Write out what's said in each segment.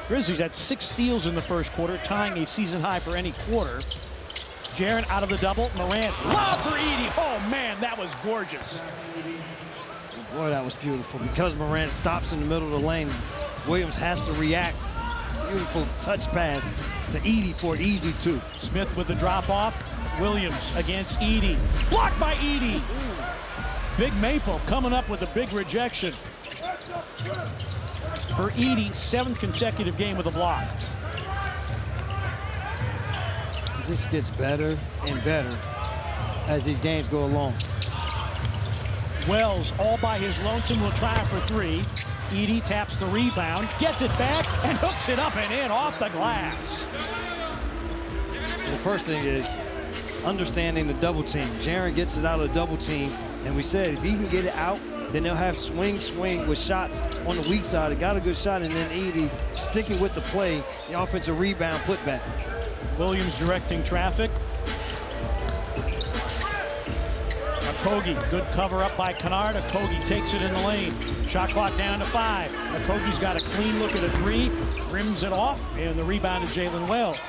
Grizzlies had 6 steals in the first quarter, tying a season high for any quarter. Jaren out of the double. Morant, lob for Edey. Oh, man, that was gorgeous. Boy, that was beautiful. Because Morant stops in the middle of the lane, Williams has to react. Beautiful touch pass to Edey for an easy 2. Smith with the drop-off. Williams against Edey. Blocked by Edey. Big Maple coming up with a big rejection. For Edey, 7th consecutive game with a block. This gets better and better as these games go along. Wells all by his lonesome will try for 3. Edey taps the rebound, gets it back, and hooks it up and in off the glass. The first thing is understanding the double team. Jaren gets it out of the double team, and we said if he can get it out, then they'll have swing with shots on the weak side. It got a good shot, and then Edey sticking with the play, the offensive rebound putback. Williams directing traffic. Okogie, good cover up by Kennard. Okogie takes it in the lane. Shot clock down to 5. Okogie's got a clean look at a 3, rims it off, and the rebound is Jalen Wells.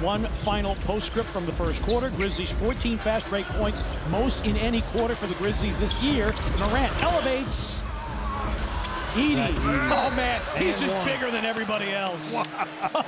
One final postscript from the first quarter. Grizzlies 14 fast break points, most in any quarter for the Grizzlies this year. Morant elevates. Edey, oh man, he's just bigger than everybody else. Wow.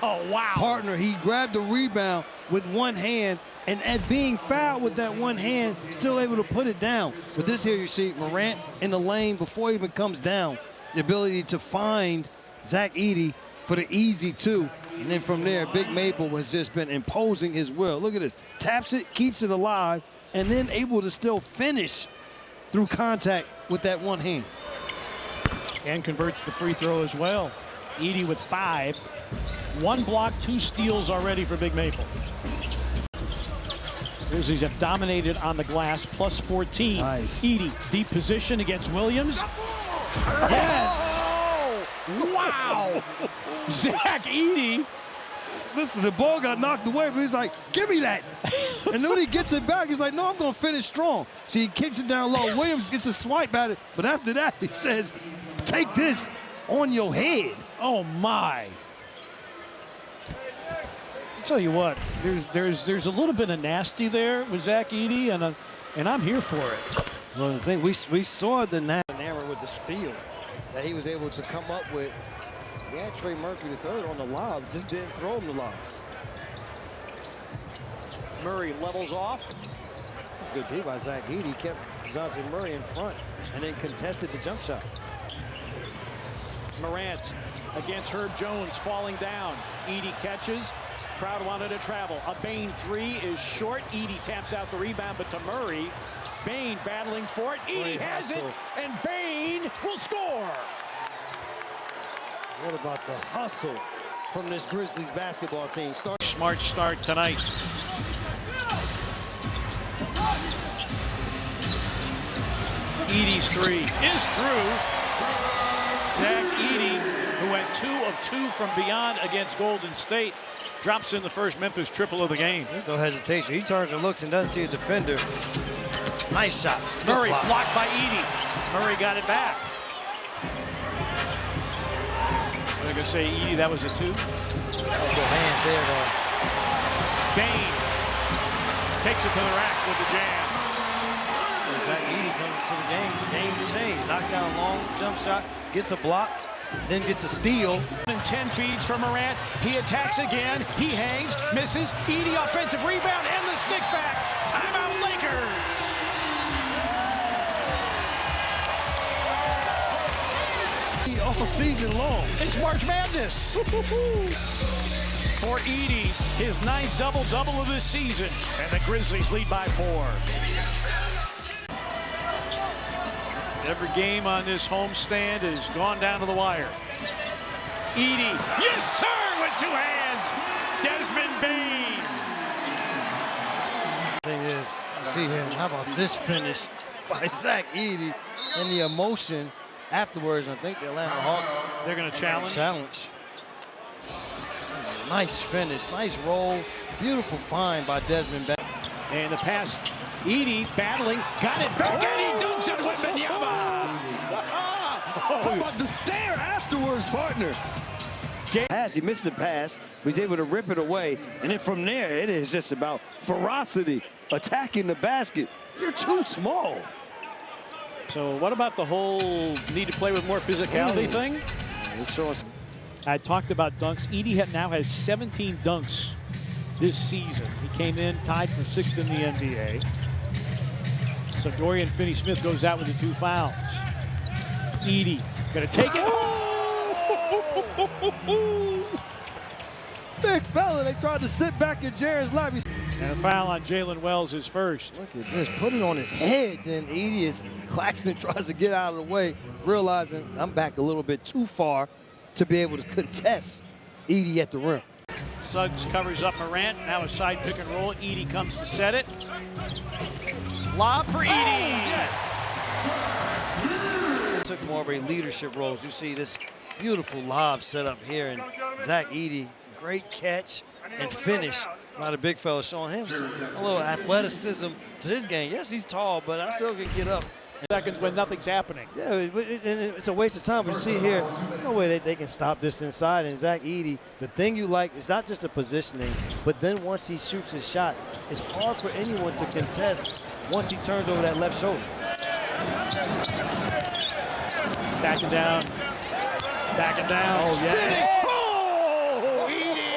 Oh, wow. Partner, he grabbed the rebound with one hand, and at being fouled with that one hand, still able to put it down. But this here you see Morant in the lane before he even comes down. The ability to find Zach Edey for the easy 2. And then from there, Big Maple has just been imposing his will. Look at this, taps it, keeps it alive, and then able to still finish through contact with that one hand. And converts the free throw as well. Edey with 5. 1 block, 2 steals already for Big Maple. Grizzlies have dominated on the glass, plus 14. Nice. Edey, deep position against Williams. Yes! Oh, wow! Zach Edey. Listen, the ball got knocked away, but he's like, give me that. And then when he gets it back, he's like, no, I'm going to finish strong. So he keeps it down low. Williams gets a swipe at it, but after that, he says, take this on your head. Oh, my. I'll tell you what, there's a little bit of nasty there with Zach Edey, and I'm here for it. Well, the thing, we saw the narrow with the steal that he was able to come up with. He had Trey Murphy III on the lob, just didn't throw him the lob. Murray levels off. Good D by Zach Edey, kept Dejounte Murray in front and then contested the jump shot. Morant against Herb Jones, falling down. Edey catches. Crowd wanted to travel. A Bane 3 is short. Edey taps out the rebound, but to Murray. Bane battling for it. Edey has it, and Bane will score. What about the hustle from this Grizzlies basketball team? Smart start tonight. Edey's 3 is through. Zach Edey, who went 2 of 2 from beyond against Golden State, drops in the first Memphis triple of the game. There's no hesitation. He turns and looks and doesn't see a defender. Nice shot. Murray blocked by Edey. Murray got it back. I'm going to say, Edey, that was a 2. Good hands there, though. Bane takes it to the rack with the jam. Zach Edey comes to the game. Game changed. Knocks down a long jump shot, gets a block, then gets a steal. And 10 feeds for Morant. He attacks again. He hangs, misses. Edey offensive rebound and the stick back. Timeout Lakers. All season long. It's March Madness. For Edey, his 9th double-double of this season. And the Grizzlies lead by 4. Every game on this homestand has gone down to the wire. Edey, yes sir, with 2 hands. Desmond Bane. Thing is, see him. How about this finish by Zach Edey and the emotion afterwards? I think the Atlanta Hawks, they're going to challenge. Nice finish, nice roll, beautiful find by Desmond Bane. And the pass, Edey battling, got it back, and he dunks it with Wembanyama. How about the stare afterwards, partner? Pass, he missed the pass, but he's able to rip it away. And then from there, it is just about ferocity, attacking the basket. You're too small. So what about the whole need to play with more physicality thing? I talked about dunks. Edey now has 17 dunks this season. He came in tied for 6th in the NBA. So Dorian Finney-Smith goes out with the 2 fouls. Edey gonna take it. Big fella, they tried to sit back in Jaren's lap. And a foul on Jalen Wells is first. Look at this, put it on his head. Then Claxton tries to get out of the way, realizing I'm back a little bit too far to be able to contest Edey at the rim. Suggs covers up Morant. Now a side pick and roll. Edey comes to set it. Lob for Edey. Yes. Took more of a leadership role. As you see this beautiful lob set up here, and Zach Edey, great catch and finish. A lot of big fellas showing him a little athleticism to his game. Yes, he's tall, but I still can get up. Seconds when nothing's happening. Yeah, it's a waste of time. But you see here, there's no way they can stop this inside. And Zach Edey, the thing you like is not just the positioning, but then once he shoots his shot, it's hard for anyone to contest once he turns over that left shoulder. Backing down. Backing down. Oh, yeah. Oh, Edey!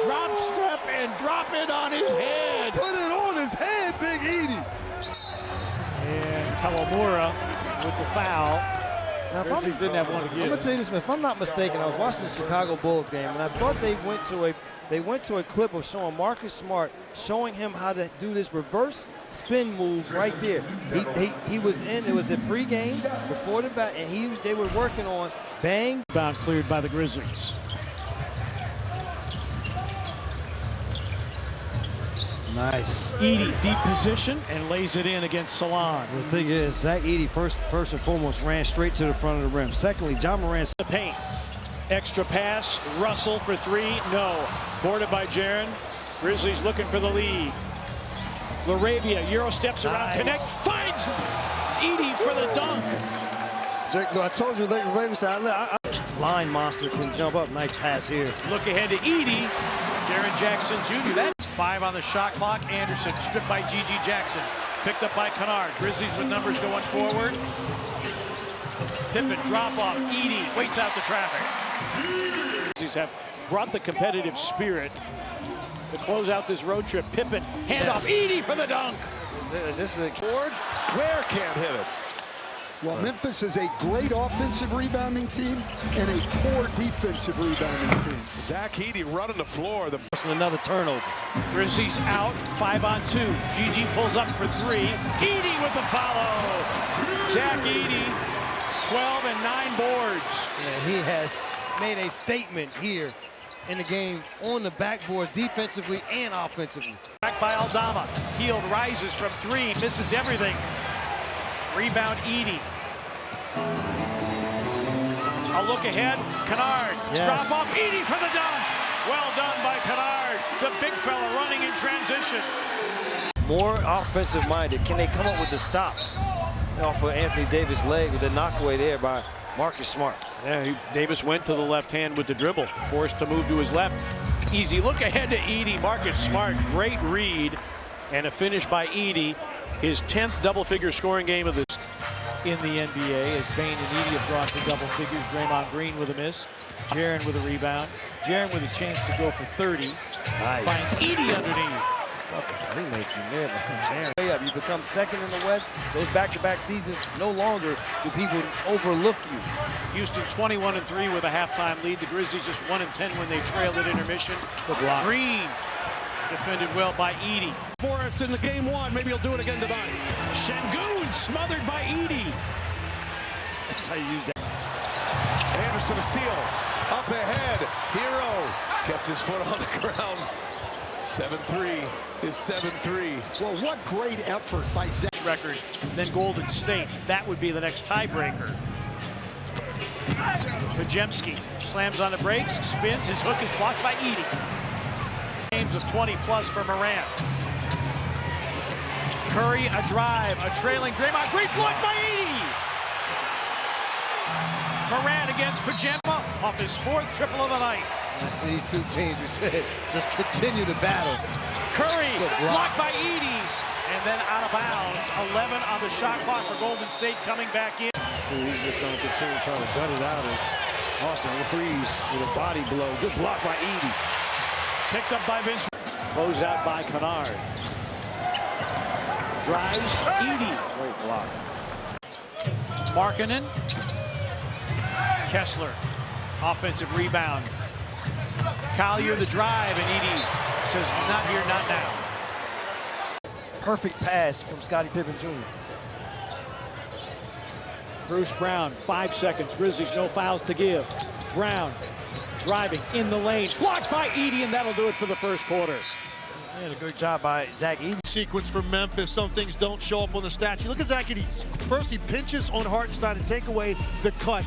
Drop step and drop it on his head. Put it on his head, Big Edey. And Kawamura with the foul. Now, Grizzlies didn't have one to I'm give. gonna tell you this, man. If I'm not mistaken, I was watching the Chicago Bulls game, and I thought they went to a clip of showing Marcus Smart, showing him how to do this reverse spin move right there. He was in. It was a pregame before the bat, and they were working on bang. Rebound cleared by the Grizzlies. Nice. Edey deep position and lays it in against Salon. The thing is, Zach Edey first and foremost ran straight to the front of the rim. Secondly, John Morant. The paint. Extra pass. Russell for 3. No. Boarded by Jaren. Grizzlies looking for the lead. LaRavia Euro steps around. Nice. Connect. Finds Edey for the dunk. I told you, LaRavia said, line monster can jump up. Nice pass here. Look ahead to Edey. Jaren Jackson Jr. That's 5 on the shot clock. Anderson stripped by G.G. Jackson. Picked up by Kennard. Grizzlies with numbers going forward. Pippen drop off. Edey waits out the traffic. Grizzlies have brought the competitive spirit to close out this road trip. Pippen handoff. Edey for the dunk. This is a Ford, Ware can't hit it. Well, Memphis is a great offensive rebounding team and a poor defensive rebounding team. Zach Edey running the floor. another turnover. Grizzlies out, 5 on 2. GG pulls up for 3. Edey with the follow. Zach Edey, 12 and 9 boards. And he has made a statement here in the game on the backboards, defensively and offensively. Back by Aldama. Hield rises from 3, misses everything. Rebound Edey. A look ahead, Kennard. Yes. Drop off, Edey for the dunk. Well done by Kennard. The big fella running in transition. More offensive minded. Can they come up with the stops? Off of Anthony Davis' leg with the knockaway there by Marcus Smart. Yeah, Davis went to the left hand with the dribble, forced to move to his left. Easy look ahead to Edey. Marcus Smart, great read, and a finish by Edey. His 10th double-figure scoring game of this in the NBA as Bain and Edey have brought to double figures. Draymond Green with a miss. Jaren with a rebound. Jaren with a chance to go for 30. Nice. Finds Edey underneath. Jaren. You become second in the West. Those back-to-back seasons, no longer do people overlook you. Houston 21-3 with a halftime lead. The Grizzlies just 1-10 when they trailed at intermission. Good block. Green defended well by Edey. For us in the game 1, maybe he'll do it again tonight. Şengün smothered by Edey. That's how you use that. Anderson a steal. Up ahead. Hero kept his foot on the ground. 7-3 is 7-3. Well, what great effort by Zach. Record, then Golden State. That would be the next tiebreaker. Pajemski slams on the brakes, spins, his hook is blocked by Edey. Games of 20+ for Morant. Curry, a drive, a trailing Draymond, great block by Edey. Morant against Pajemski. off his 4th triple of the night. These two teams, we said, just continue to battle. Curry, Good block. blocked by Edey, and then out of bounds. 11 on the shot clock for Golden State coming back in. So he's just going to continue trying to gut it out as Austin Reeves with a body blow. Good block by Edey. Picked up by Vince. Closed out by Kennard. Drives, Edey. Great block. Markkanen. Kessler. Offensive rebound. Collier the drive, and Edey says, not here, not now. Perfect pass from Scottie Pippen Jr. Bruce Brown, 5 seconds. Grizzlies, no fouls to give. Brown driving in the lane. Blocked by Edey, and that'll do it for the first quarter. A good job by Zach Edey. Sequence for Memphis. Some things don't show up on the stat sheet. Look at Zach Edey. First, he pinches on Hartenstein to take away the cut.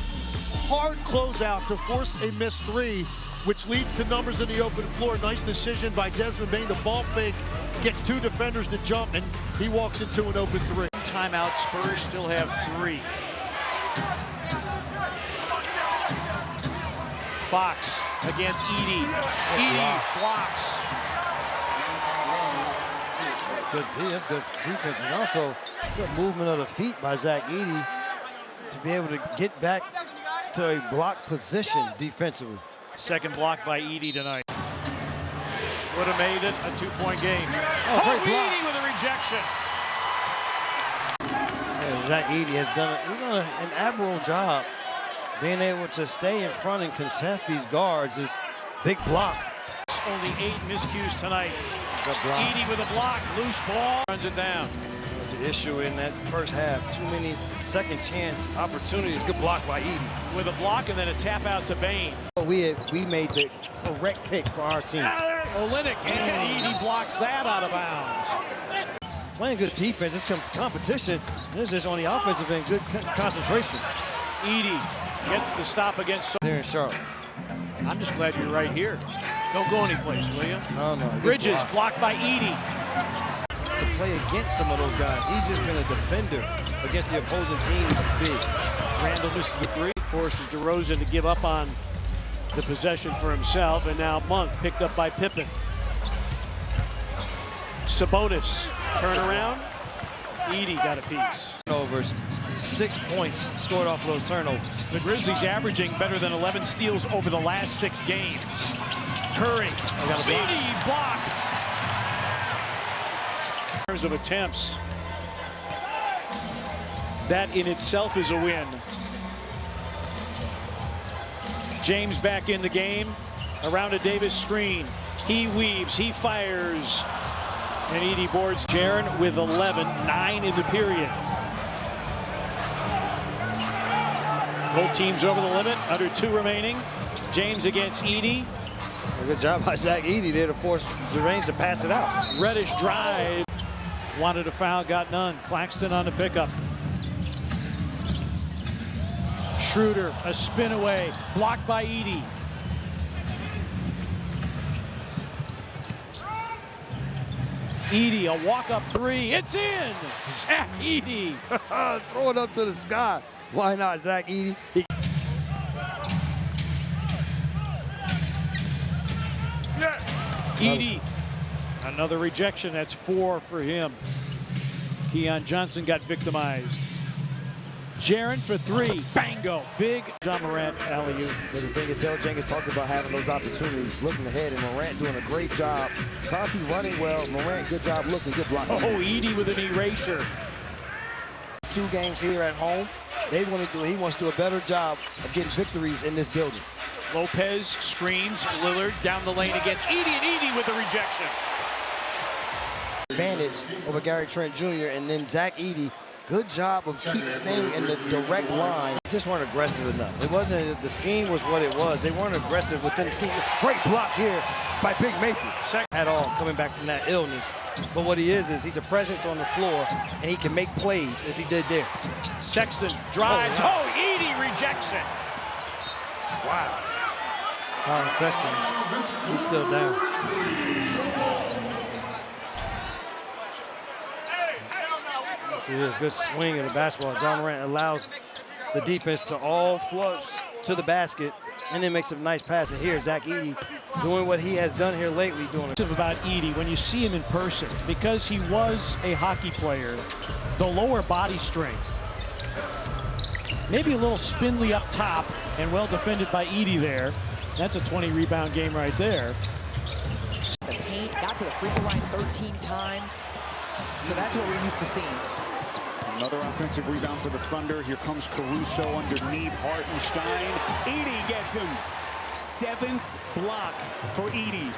Hard closeout to force a missed 3, which leads to numbers in the open floor. Nice decision by Desmond Bane. The ball fake gets 2 defenders to jump, and he walks into an open 3. Timeout, Spurs still have 3. Fox against Edey. Edey blocks. That's good defense, and also good movement of the feet by Zach Edey to be able to get back to a block position defensively. Second block by Edey tonight. Would have made it a 2-point game. Oh, great block. Edey with a rejection. Yeah, Zach Edey has done an admirable job being able to stay in front and contest these guards. Is big block. Only 8 miscues tonight. Good block. Edey with a block, loose ball, runs it down. That's the issue in that first half. Too many second chance opportunities. Good block by Edey. With a block and then a tap out to Bane. We made the correct pick for our team. Olynyk, and Edey blocks that out of bounds. Playing good defense. This competition. This is on the offensive end. Good concentration. Edey gets the stop against. There in Charlotte. I'm just glad you're right here. Don't go anyplace, will you? Oh, no. Bridges blocked by Edey. To play against some of those guys, he's just been a defender against the opposing team's bigs. Randall misses the 3. Forces DeRozan to give up on the possession for himself, and now Monk picked up by Pippen. Sabonis, turnaround. Edey got a piece. Turnovers, 6 points scored off those turnovers. The Grizzlies averaging better than 11 steals over the last 6 games. Curry, Edey block. In terms of attempts, that in itself is a win. James back in the game, around a Davis screen. He weaves, he fires, and Edey boards. Jaren with 11, 9 in the period. Both teams over the limit, under 2 remaining. James against Edey. A good job by Zach Edey there to force Durant to pass it out. Reddish drive. Wanted a foul, got none. Claxton on the pickup. Schroeder, a spin away, blocked by Edey. Edey, a walk-up 3, it's in! Zach Edey. Throw it up to the sky. Why not, Zach Edey? Edey, another rejection, that's 4 for him. Keon Johnson got victimized. Jaren for 3, bango, big. John Morant, alley-oop. But the thing is, Del Jenkins talked about having those opportunities, looking ahead, and Morant doing a great job. Santi running well, Morant, good job looking, good blocking. Oh, Edey with an erasure. 2 games here at home. He wants to do a better job of getting victories in this building. Lopez screens, Lillard down the lane against Edey, and Edey with the rejection. Advantage over Gary Trent Jr. and then Zach Edey. Good job of staying in the direct line. Just weren't aggressive enough. It wasn't, the scheme was what it was. They weren't aggressive within the scheme. Great block here by Big Maple. At all, coming back from that illness. But what he is he's a presence on the floor, and he can make plays as he did there. Sexton drives. Oh, Edey rejects it. Wow. Colin Sexton, he's still down. See this good swing of the basketball. John Morant allows the defense to all flush to the basket and then makes a nice pass. And here, Zach Edey doing what he has done here lately. About Edey, when you see him in person, because he was a hockey player, the lower body strength, maybe a little spindly up top, and well defended by Edey there. That's a 20 rebound game right there. The paint, got to the free throw line 13 times. So that's what we're used to seeing. Another offensive rebound for the Thunder. Here comes Caruso underneath Hartenstein. Edey gets him. 7th block for Edey.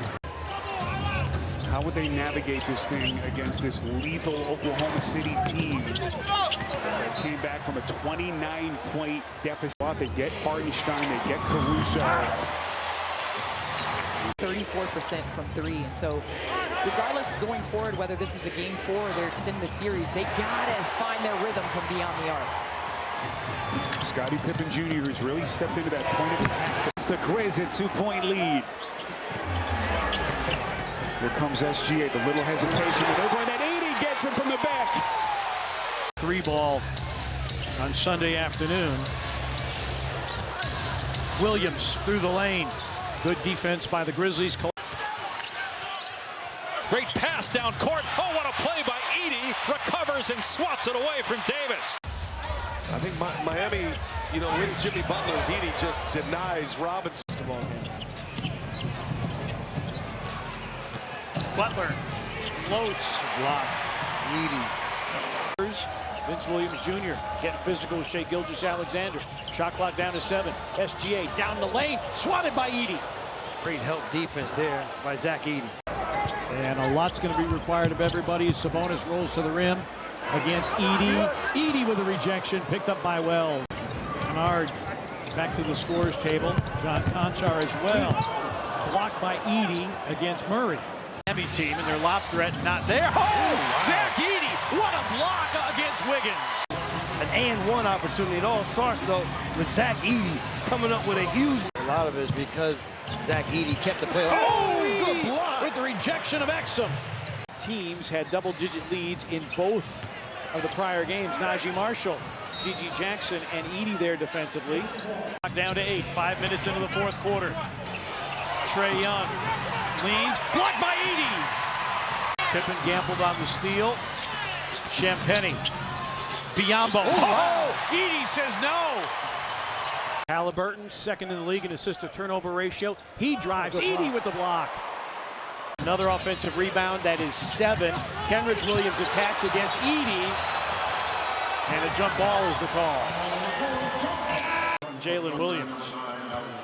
How would they navigate this thing against this lethal Oklahoma City team that came back from a 29-point deficit? They get Hartenstein, they get Caruso. 34% from 3, and so regardless going forward, whether this is a game 4 or they're extending the series, they gotta find their rhythm from beyond the arc. Scottie Pippen Jr. who's really stepped into that point of attack. It's the Grizz at 2-point lead. Here comes SGA, the little hesitation, and over that Edey gets him from the back. 3 ball on Sunday afternoon. Williams through the lane. Good defense by the Grizzlies. Great pass down court. Oh, what a play by Edey. Recovers and swats it away from Davis. I think Miami, you know, with Jimmy Butler, as Edey just denies Robinson. Butler floats. Block. Edey. Vince Williams Jr. getting physical with Shai Gilgeous-Alexander. Shot clock down to 7. SGA down the lane, swatted by Edey. Great help defense there by Zach Edey. And a lot's going to be required of everybody as Sabonis rolls to the rim against Edey. Edey with a rejection, picked up by Wells. Kennard back to the scorers table. John Conchar as well. Blocked by Edey against Murray. Miami team and their lob threat not there. Oh, wow. Zach Edey, what a block against Wiggins. An and-one opportunity. It all starts, though, with Zach Edey coming up with a huge... A lot of it is because Zach Edey kept the play. Oh, good block with the rejection of Exum. Teams had double-digit leads in both of the prior games. Najee Marshall, G.G. Jackson, and Edey there defensively. Down to 8, 5 minutes into the fourth quarter. Trae Young leads, blocked by Edey. Pippen gambled on the steal. Champagnie. Biombo. Oh, Edey says no. Halliburton, second in the league in assist to turnover ratio. He drives. Edey with the block. Another offensive rebound. That is 7. Kenrich Williams attacks against Edey. And a jump ball is the call. Jalen Williams.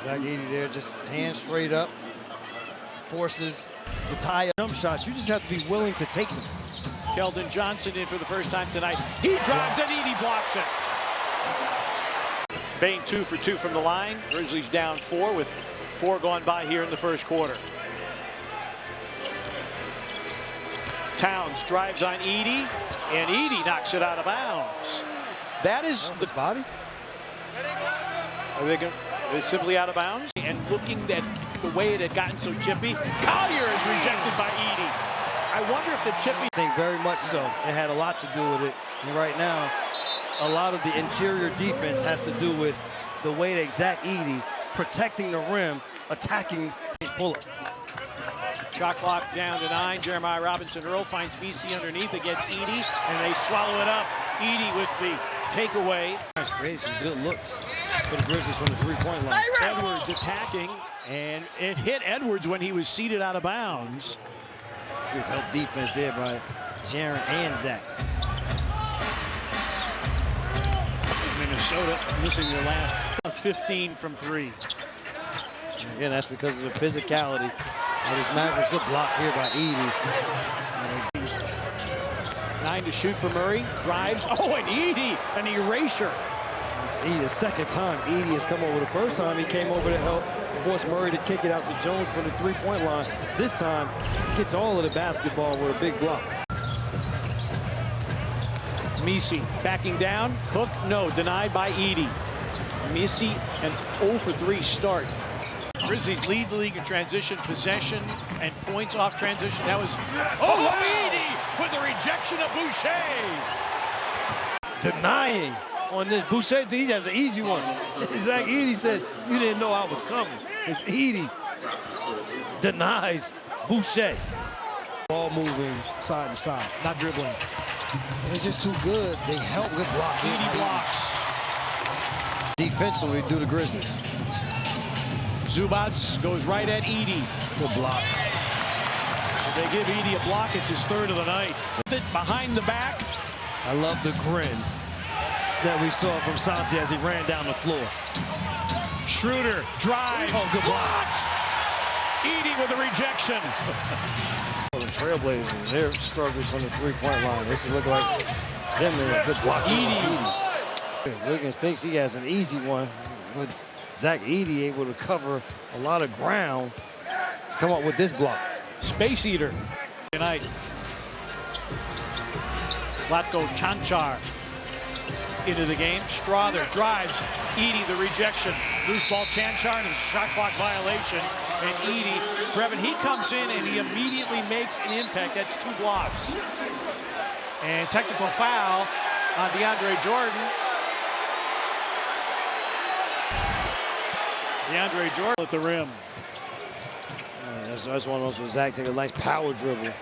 Zach Edey there, just hands straight up. Forces the tie jump shots. You just have to be willing to take them. Keldon Johnson in for the first time tonight. He drives and Edey blocks it. Bane 2 for 2 from the line. Grizzlies down 4 with 4 gone by here in the first quarter. Towns drives on Edey, and Edey knocks it out of bounds. That is the body. Are they going? Is simply out of bounds? And looking at the way it had gotten so chippy, Collier is rejected by Edey. I wonder if the chippy... I think very much so. It had a lot to do with it. And right now, a lot of the interior defense has to do with the way that Zach Edey protecting the rim, attacking his bullet. Shot clock down to 9. Jeremiah Robinson-Earl finds BC underneath against Edey, and they swallow it up. Edey with the takeaway. Created some good looks for the Grizzlies from the three-point line. Edwards attacking, and it hit Edwards when he was seated out of bounds. Good help defense there by Jaren and Zach. Minnesota missing their last 15 from 3. Again, that's because of the physicality of this Mavericks. Good block here by Edey. 9 to shoot for Murray. Drives. Oh, and Edey, an erasure. Edey, the second time Edey has come over. The first time he came over to help force Murray to kick it out to Jones for the three-point line. This time, gets all of the basketball with a big block. Misi backing down. Cook, no, denied by Edey. Misi, an 0 for 3 start. Grizzlies lead the league in transition, possession, and points off transition. That was, Edey with the rejection of Boucher. Denying on this. Boucher, he has an easy one. Zach Edey said, you didn't know I was coming. It's Edey denies Boucher. Ball moving side to side, not dribbling. It's just too good. They help good block. Edey blocks. Defensively, do the Grizzlies. Zubats goes right at Edey. Good block. If they give Edey a block, it's his third of the night. Behind the back. I love the grin that we saw from Santi as he ran down the floor. Schroeder drives. Oh, good block. Blocked. Edey with a rejection. The Trailblazers, their struggles on the three-point line. This is looking like them in a good block. Edey. Wiggins thinks he has an easy one, but Zach Edey able to cover a lot of ground to come up with this block. Space Eater tonight. Vlatko Cancar into the game. Strother drives. Edey the rejection. Loose ball Cancar and a shot clock violation. And Edey, Brevin, he comes in and he immediately makes an impact. That's 2 blocks. And technical foul on DeAndre Jordan. DeAndre Jordan at the rim. That's one of those where Zach taking a nice power dribble.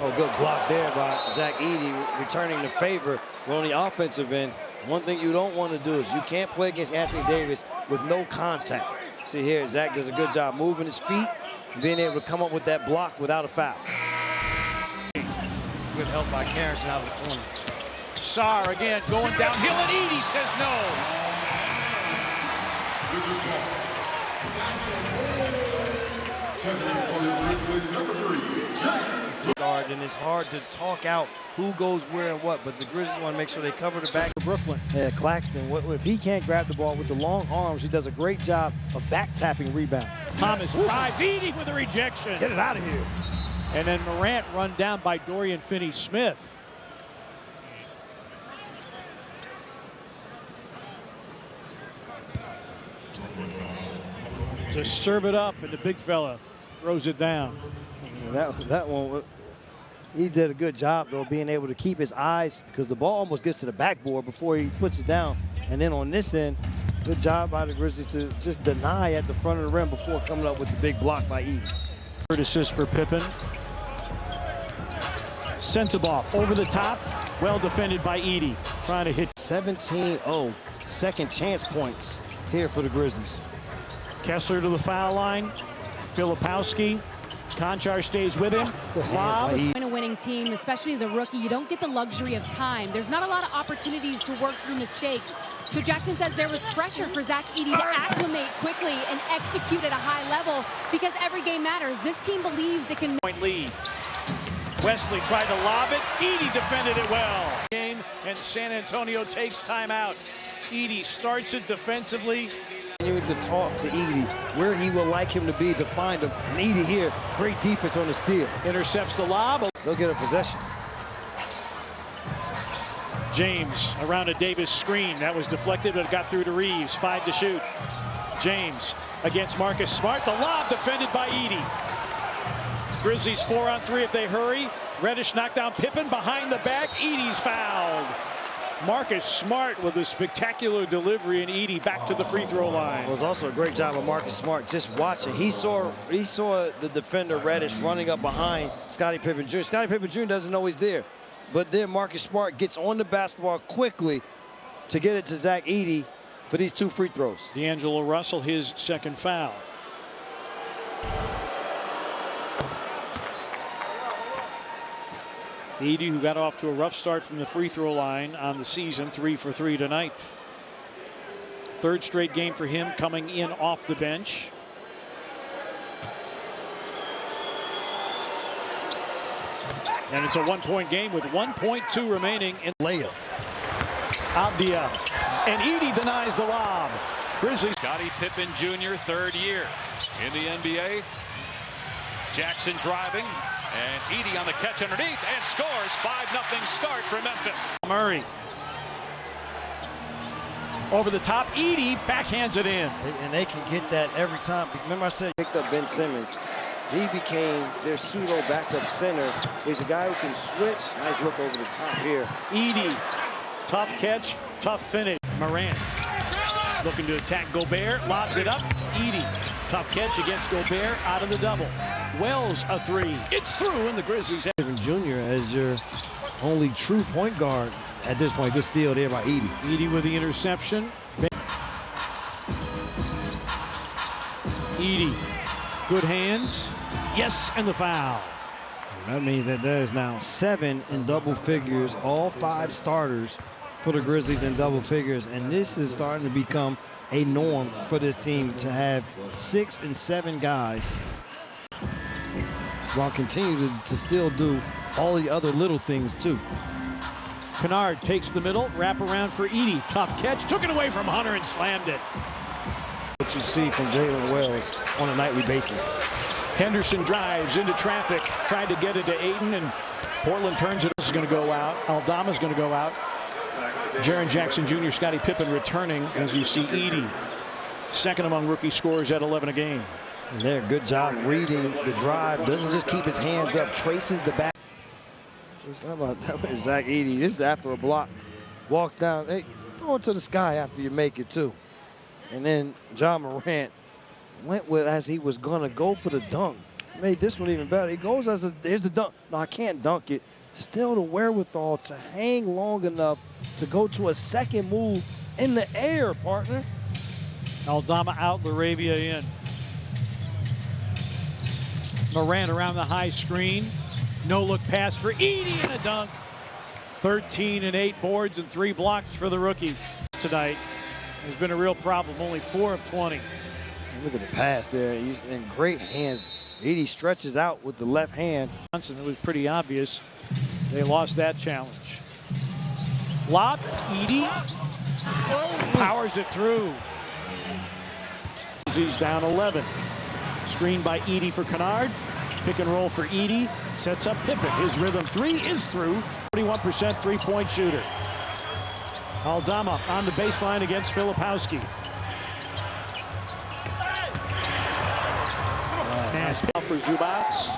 Oh, good block there by Zach Edey, returning the favor. But on the offensive end, one thing you don't want to do is you can't play against Anthony Davis with no contact. See here, Zach does a good job moving his feet and being able to come up with that block without a foul. Good help by Carrington out of the corner. Sarr again going downhill and Edey says no. And it's hard to talk out who goes where and what, but the Grizzlies want to make sure they cover the back of Brooklyn. Yeah, Claxton, if he can't grab the ball with the long arms, he does a great job of back-tapping rebounds. Thomas drives, Edey with a rejection. Get it out of here. And then Morant run down by Dorian Finney-Smith. Just serve it up, and the big fella throws it down. That one, he did a good job, though, being able to keep his eyes, because the ball almost gets to the backboard before he puts it down. And then on this end, good job by the Grizzlies to just deny at the front of the rim before coming up with the big block by Edey. Third assist for Pippen. Sensabaugh over the top, well defended by Edey. Trying to hit 17-0, second chance points here for the Grizzlies. Kessler to the foul line. Filipowski. Cancar stays with him. Lob. In a winning team, especially as a rookie, you don't get the luxury of time. There's not a lot of opportunities to work through mistakes. So Jackson says there was pressure for Zach Edey to acclimate quickly and execute at a high level because every game matters. This team believes it can. Point lead. Wesley tried to lob it. Edey defended it well. Game and San Antonio takes timeout. Edey starts it defensively. You need to talk to Edey where he would like him to be to find him. And Edey here, great defense on the steal. Intercepts the lob. They'll get a possession. James around a Davis screen. That was deflected, but it got through to Reeves. 5 to shoot. James against Marcus Smart. The lob defended by Edey. Grizzlies 4 on 3 if they hurry. Reddish knocked down Pippen behind the back. Edey's fouled. Marcus Smart with a spectacular delivery, and Edey back to the free throw line. It was also a great job of Marcus Smart just watching. He saw the defender Reddish running up behind Scottie Pippen Jr. Scottie Pippen Jr. doesn't know he's there, but then Marcus Smart gets on the basketball quickly to get it to Zach Edey for these 2 free throws. D'Angelo Russell, his second foul. Edey, who got off to a rough start from the free throw line on the season, 3 for 3 tonight. Third straight game for him coming in off the bench. And it's a 1-point game with 1.2 remaining in layup. Abdia. And Edey denies the lob. Grizzlies. Scottie Pippen Jr., 3rd year in the NBA. Jackson driving. And Edey on the catch underneath and scores. 5-0 start for Memphis. Murray. Over the top, Edey backhands it in. And they can get that every time. Remember I said picked up Ben Simmons. He became their pseudo backup center. He's a guy who can switch. Nice look over the top here. Edey, tough catch, tough finish. Morant looking to attack Gobert, lobs it up. Edey, tough catch against Gobert, out of the double. Wells a three. It's through, and the Grizzlies have Jr. as your only true point guard at this point. Good steal there by Edey. Edey with the interception. Edey, good hands. Yes, and the foul. That means that there's now 7 in double figures, all 5 starters for the Grizzlies in double figures, and this is starting to become a norm for this team to have 6 and 7 guys while continuing to still do all the other little things too. Kennard takes the middle, wrap around for Edey. Tough catch, took it away from Hunter and slammed it. What you see from Jalen Wells on a nightly basis. Henderson drives into traffic, tried to get it to Ayton, and Portland turns it. This is going to go out. Aldama's going to go out. Jaren Jackson Jr., Scottie Pippen returning, as you see Edey, second among rookie scorers at 11 a game. And there, good job reading the drive. Doesn't just keep his hands up, traces the back. How about Zach Edey? This is after a block. Walks down. Hey, throw it to the sky after you make it, too. And then John Morant went with as he was going to go for the dunk. Made this one even better. He goes as here's the dunk. No, I can't dunk it. Still the wherewithal to hang long enough to go to a second move in the air, partner. Aldama out, Laravia in. Morant around the high screen. No look pass for Edey and a dunk. 13 and 8 boards and 3 blocks for the rookie tonight. Has been a real problem, only 4 of 20. Look at the pass there. He's in great hands. Edey stretches out with the left hand. It was pretty obvious they lost that challenge. Lob, Edey powers it through. He's down 11. Screen by Edey for Kennard. Pick and roll for Edey. Sets up Pippen. His rhythm three is through. 41% three-point shooter. Aldama on the baseline against Filipowski. Nice pass for Zubats.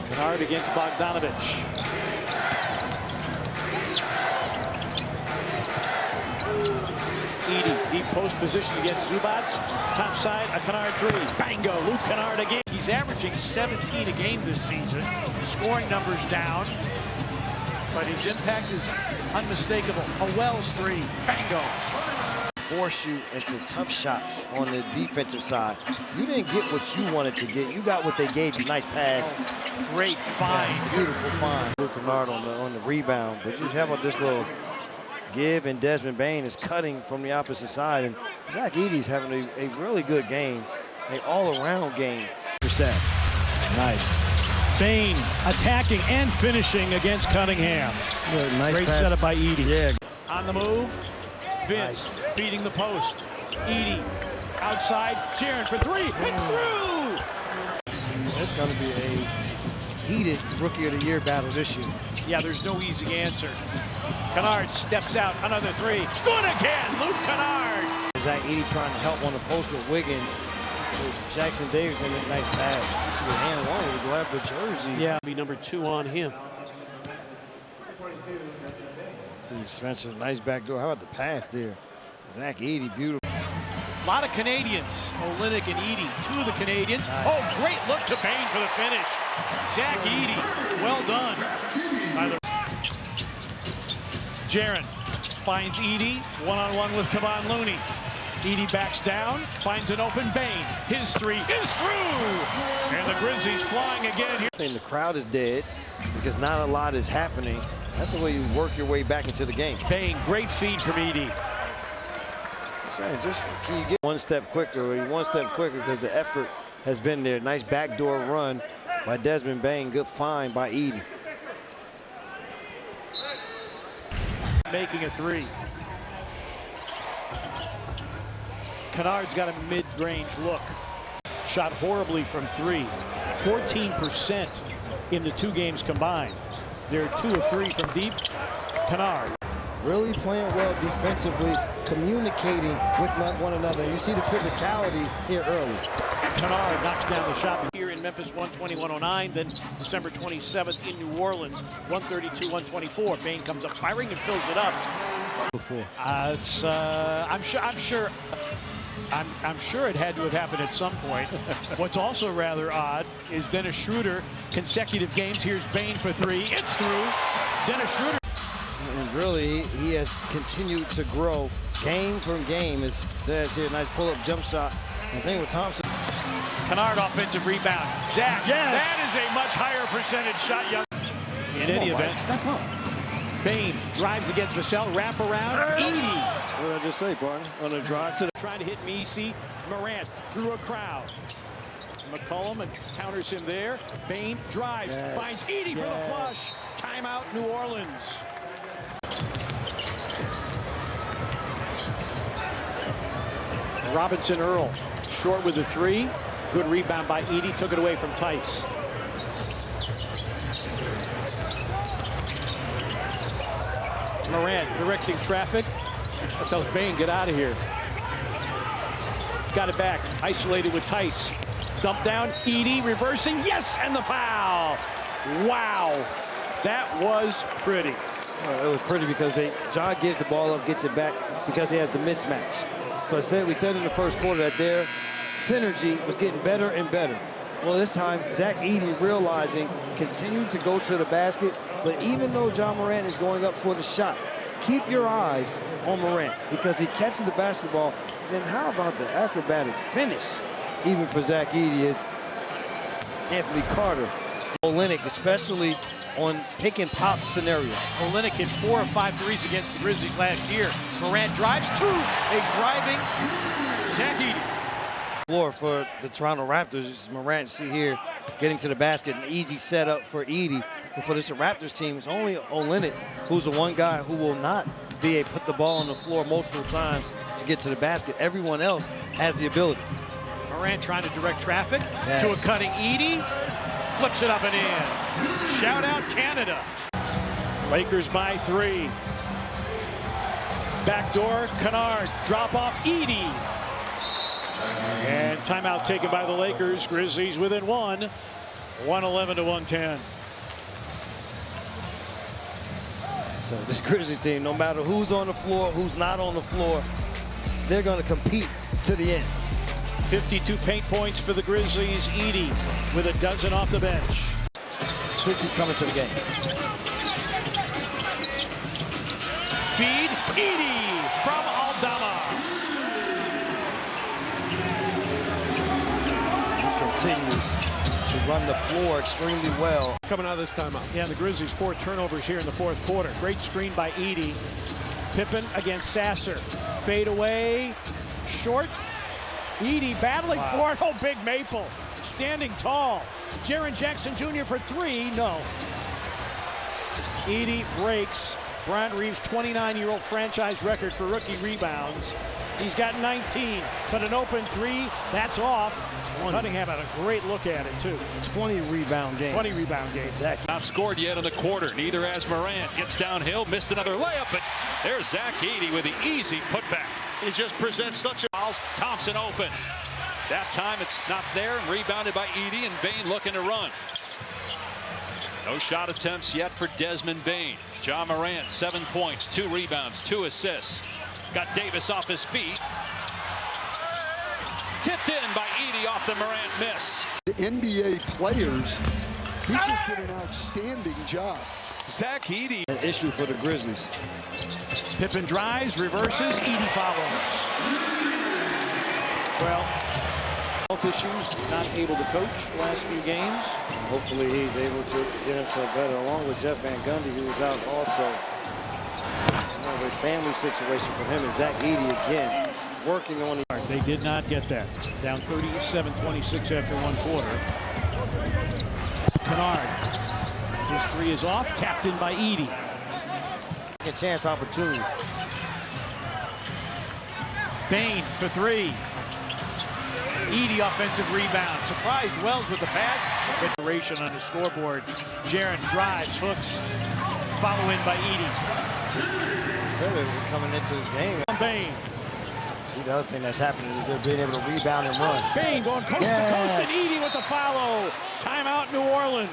Kennard against Bogdanovich. Edey, deep post position against Zubats. Top side, a Kennard three. Bango, Luke Kennard again. He's averaging 17 a game this season. The scoring numbers down, but his impact is unmistakable. A Wells three. Bango. Force you into tough shots on the defensive side. You didn't get what you wanted to get. You got what they gave you. Nice pass. Great find. Yeah, beautiful find. Luke Kennard on the rebound. But you have this little give, and Desmond Bane is cutting from the opposite side. And Zach Edey's having a really good game, an all-around game. Nice. Bane attacking and finishing against Cunningham. Yeah, nice Great pass. setup by Edey. Yeah. On the move, Vince feeding the post. Edey outside, Jaren for three. It's through! It's going to be a heated Rookie of the Year battle this year. Yeah, there's no easy answer. Kennard steps out, another three. Good again, Luke Kennard. Zach Edey trying to help on the post with Wiggins. Jackson Davis in a nice pass. With hand long to grab the jersey. Yeah, be number 2 on him. See Spencer, nice backdoor. How about the pass there? Zach Edey, beautiful. A lot of Canadians, Olynyk and Edey, 2 of the Canadians. Nice. Oh, great look to Bane for the finish. Zach Edey, well done. Jaren finds Edey, one-on-one with Kevon Looney. Edey backs down, finds an open Bane. His three is through! And the Grizzlies flying again here. And the crowd is dead because not a lot is happening. That's the way you work your way back into the game. Bane, great feed from Edey. Just can you get one step quicker because the effort has been there. Nice backdoor run by Desmond Bane. Good find by Edey. Making a three. Kennard's got a mid-range look. Shot horribly from 3. 14% in the 2 games combined. They're 2 of 3 from deep. Kennard. Really playing well defensively communicating with one another. You see the physicality here early. Kennard knocks down the shot here in Memphis, 120-109. Then December 27th in New Orleans, 132-124. Bane comes up firing and fills it up. Before. I'm sure it had to have happened at some point. What's also rather odd is Dennis Schroeder, consecutive games. Here's Bane for three. It's through. Dennis Schroeder. And really, he has continued to grow game from game. There's here, nice pull-up jump shot. I think with Thompson. Kennard offensive rebound. Zach, yes! That is a much higher percentage shot, young. In any event, step up. Bane drives against Vassell, wrap around, Edey. What did I just say, partner? On a drive to the... Trying to hit Messi, Morant through a crowd. McCollum and counters him there. Bane drives, finds Edey for the flush. Timeout, New Orleans. Robinson Earl, short with the three. Good rebound by Edey, took it away from Tice. Morant directing traffic. That tells Bane, get out of here. Got it back, isolated with Tice. Dump down, Edey reversing, yes, and the foul. Wow, that was pretty. It was pretty because John gives the ball up, gets it back because he has the mismatch. So we said in the first quarter that their synergy was getting better and better. Well, this time, Zach Edey realizing, continued to go to the basket, but even though John Morant is going up for the shot, keep your eyes on Morant because he catches the basketball. Then how about the acrobatic finish, even for Zach Edey, is Anthony Carter. Olynyk, especially on pick and pop scenarios. Olynyk hit 4 of 5 threes against the Grizzlies last year. Morant drives to a driving Zach Edey. Floor for the Toronto Raptors. Morant, see here, getting to the basket, an easy setup for Edey. But for this Raptors team, it's only Olynyk who's the one guy who will not be able to put the ball on the floor multiple times to get to the basket. Everyone else has the ability. Morant trying to direct traffic to a cutting Edey. Flips it up and in. Shout out Canada. Lakers by 3. Backdoor, Kennard, drop off Edey. And timeout taken by the Lakers. Grizzlies within 1. 111-110. So this Grizzlies team, no matter who's on the floor, who's not on the floor, they're going to compete to the end. 52 paint points for the Grizzlies. Edey with a dozen off the bench. Switzy's coming to the game. Feed Edey from Aldama. He continues to run the floor extremely well. Coming out of this timeout. Yeah, the Grizzlies 4 turnovers here in the fourth quarter. Great screen by Edey. Pippen against Sasser. Fade away, short. Edey battling for it. Oh, Big Maple standing tall. Jaren Jackson Jr. for 3. No. Edey breaks Bryant Reeves' 29-year-old franchise record for rookie rebounds. He's got 19, but an open 3, that's off. Cunningham had a great look at it, too. 20 rebound game. 20 rebound game. Exactly. Not scored yet in the quarter. Neither has Morant. Gets downhill, missed another layup, but there's Zach Edey with the easy putback. He just presents such a... Thompson open. That time it's not there, and rebounded by Edey, and Bane looking to run. No shot attempts yet for Desmond Bane. John Morant, 7 points, 2 rebounds, 2 assists. Got Davis off his feet. Tipped in by Edey off the Morant miss. The NBA players, he just did an outstanding job. Zach Edey. An issue for the Grizzlies. Pippen drives, reverses, Edey follows. Well, health issues, not able to coach the last few games. Hopefully he's able to get himself better, along with Jeff Van Gundy, who was out also. More of a family situation for him, and Zach Edey again working on the... They did not get that. Down 37-26 after 1 quarter. Kennard. His 3 is off, tapped in by Edey. A chance opportunity. Bane for 3. Edey offensive rebound. Surprised Wells with the pass. Generation on the scoreboard. Jaren drives, hooks. Follow in by Edey. Said it coming into this game. from Bane. See, the other thing that's happening is they're being able to rebound and run. Bane going coast to coast, and Edey with the follow. Timeout, New Orleans.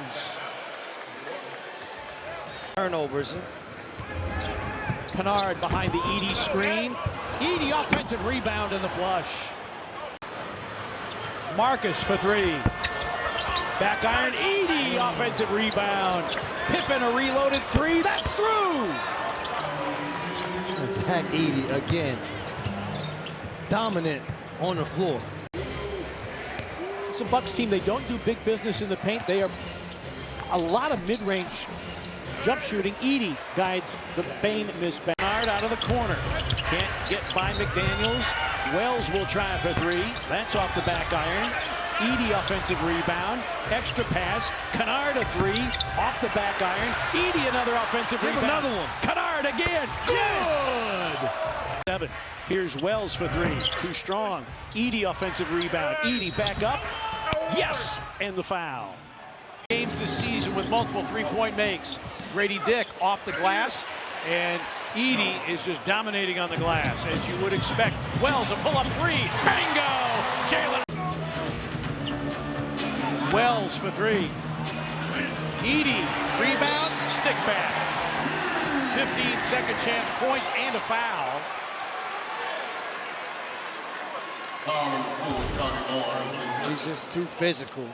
Turnovers. Kennard behind the Edey screen. Edey offensive rebound in the flush. Marcus for three. Back iron, Edey offensive rebound. Pippen a reloaded three, that's through. Zach Edey again, dominant on the floor. It's a Bucks team, they don't do big business in the paint. They are a lot of mid-range jump shooting. Edey guides the Bane miss. Bernard out of the corner. Can't get by McDaniels. Wells will try for three. That's off the back iron. Edey offensive rebound. Extra pass. Kennard a three. Off the back iron. Edey another offensive rebound. Another one. Kennard again. Good! 7. Here's Wells for three. Too strong. Edey offensive rebound. Edey back up. Yes! And the foul. Games this season with multiple three-point makes. Grady Dick off the glass, and Edey is just dominating on the glass, as you would expect. Wells a pull-up three. Bingo! Jalen. Wells for three. Edey rebound, stick back. 15-second chance points and a foul. He's just too physical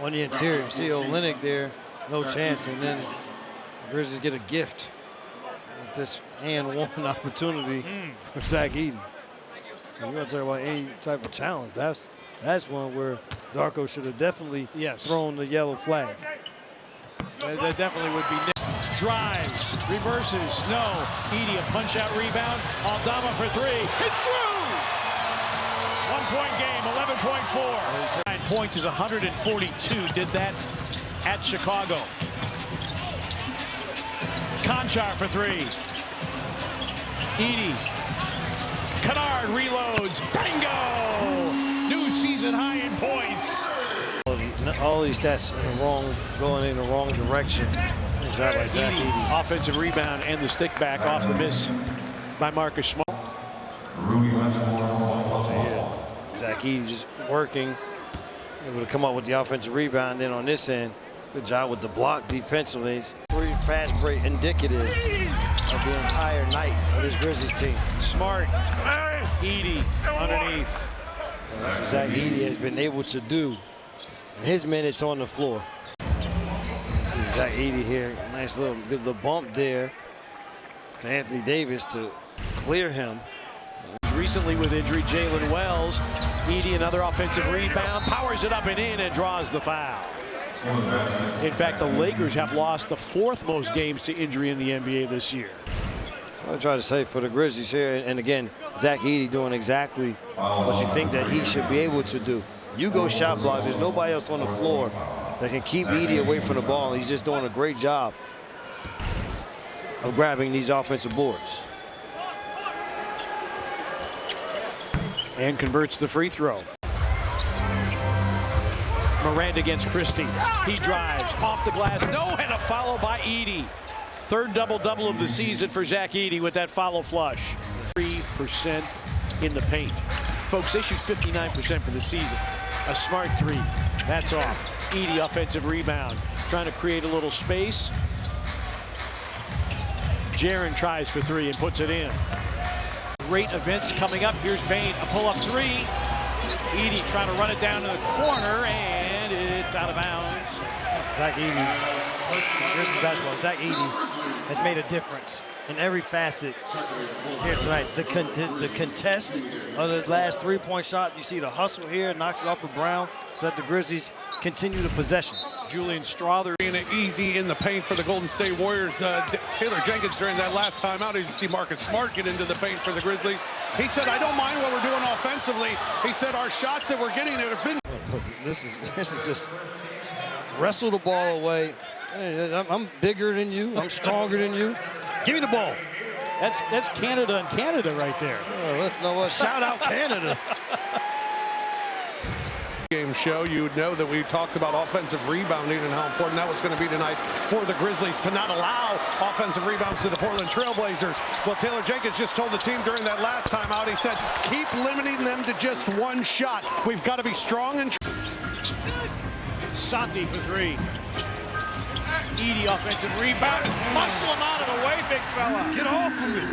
on the interior. You see Olynyk there, no chance, and then Grizzlies get a gift with this and one opportunity for Zach Edey. You're going to talk about any type of challenge. That's one where Darko should have definitely thrown the yellow flag. That definitely would be. Drives, reverses, no. Edey a punch-out rebound. Aldama for three. It's through! 1-point game, 11.4. 9 points is 142. Did that at Chicago. Conchar for three. Edey. Kennard reloads. Bingo! New season high in points. All these stats going in the wrong direction. Like Edey, offensive rebound and the stick back off the miss by Marcus Smart. Zach Edey just working, able to come up with the offensive rebound. Then on this end, good job with the block defensively. Three fast break indicative of the entire night of this Grizzlies team. Smart, Edey underneath. Zach Edey has been able to do in his minutes on the floor. See Zach Edey here, nice little bump there to Anthony Davis to clear him. Recently with injury, Jalen Wells. Edey another offensive rebound, powers it up and in and draws the foul. In fact, the Lakers have lost the 4th most games to injury in the NBA this year. I try to say for the Grizzlies here, and again, Zach Edey doing exactly what you think that he should be able to do. You go shot block, there's nobody else on the floor that can keep Edey away from the ball. He's just doing a great job of grabbing these offensive boards. And converts the free throw. Morant against Christie. He drives off the glass. No, and a follow by Edey. 3rd double-double of the season for Zach Edey with that follow flush. 3% in the paint. Folks, they shoot 59% for the season. A smart three. That's off. Edey offensive rebound. Trying to create a little space. Jaren tries for three and puts it in. Great events coming up. Here's Bane, a pull-up three. Edey trying to run it down to the corner, and it's out of bounds. Zach Edey, Grizzlies basketball. Zach Edey has made a difference in every facet here tonight. The contest of the last three-point shot. You see the hustle here, knocks it off of Brown, so that the Grizzlies continue the possession. Julian Strother being easy in the paint for the Golden State Warriors. Taylor Jenkins during that last timeout, as you see Marcus Smart get into the paint for the Grizzlies. He said, I don't mind what we're doing offensively. He said, our shots that we're getting have been. This is just wrestle the ball away. Hey, I'm bigger than you. I'm stronger than you. Give me the ball. That's Canada and Canada right there. Oh, let's know what. Shout out Canada. game show, you would know that we talked about offensive rebounding and how important that was going to be tonight for the Grizzlies to not allow offensive rebounds to the Portland Trailblazers. Well, Taylor Jenkins just told the team during that last time out, he said, keep limiting them to just one shot. We've got to be strong and... Santi for three. Edey offensive rebound. Muscle him out of the way, big fella. Get off of me.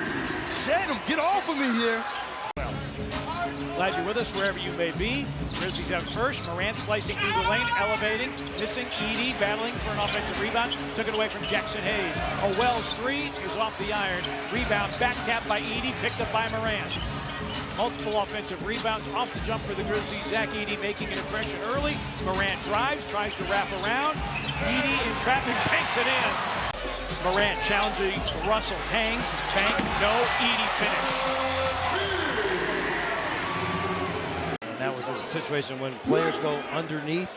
Set him. Get off of me here. Glad you're with us wherever you may be. Grizzlies out first. Morant slicing through the lane, elevating, missing. Edey battling for an offensive rebound. Took it away from Jackson Hayes. A Wells three is off the iron. Rebound back tap by Edey, picked up by Morant. Multiple offensive rebounds off the jump for the Grizzlies. Zach Edey making an impression early. Morant drives, tries to wrap around. Edey in traffic, banks it in. Morant challenging Russell, hangs, bank, no, Edey finish. And that was a situation when players go underneath.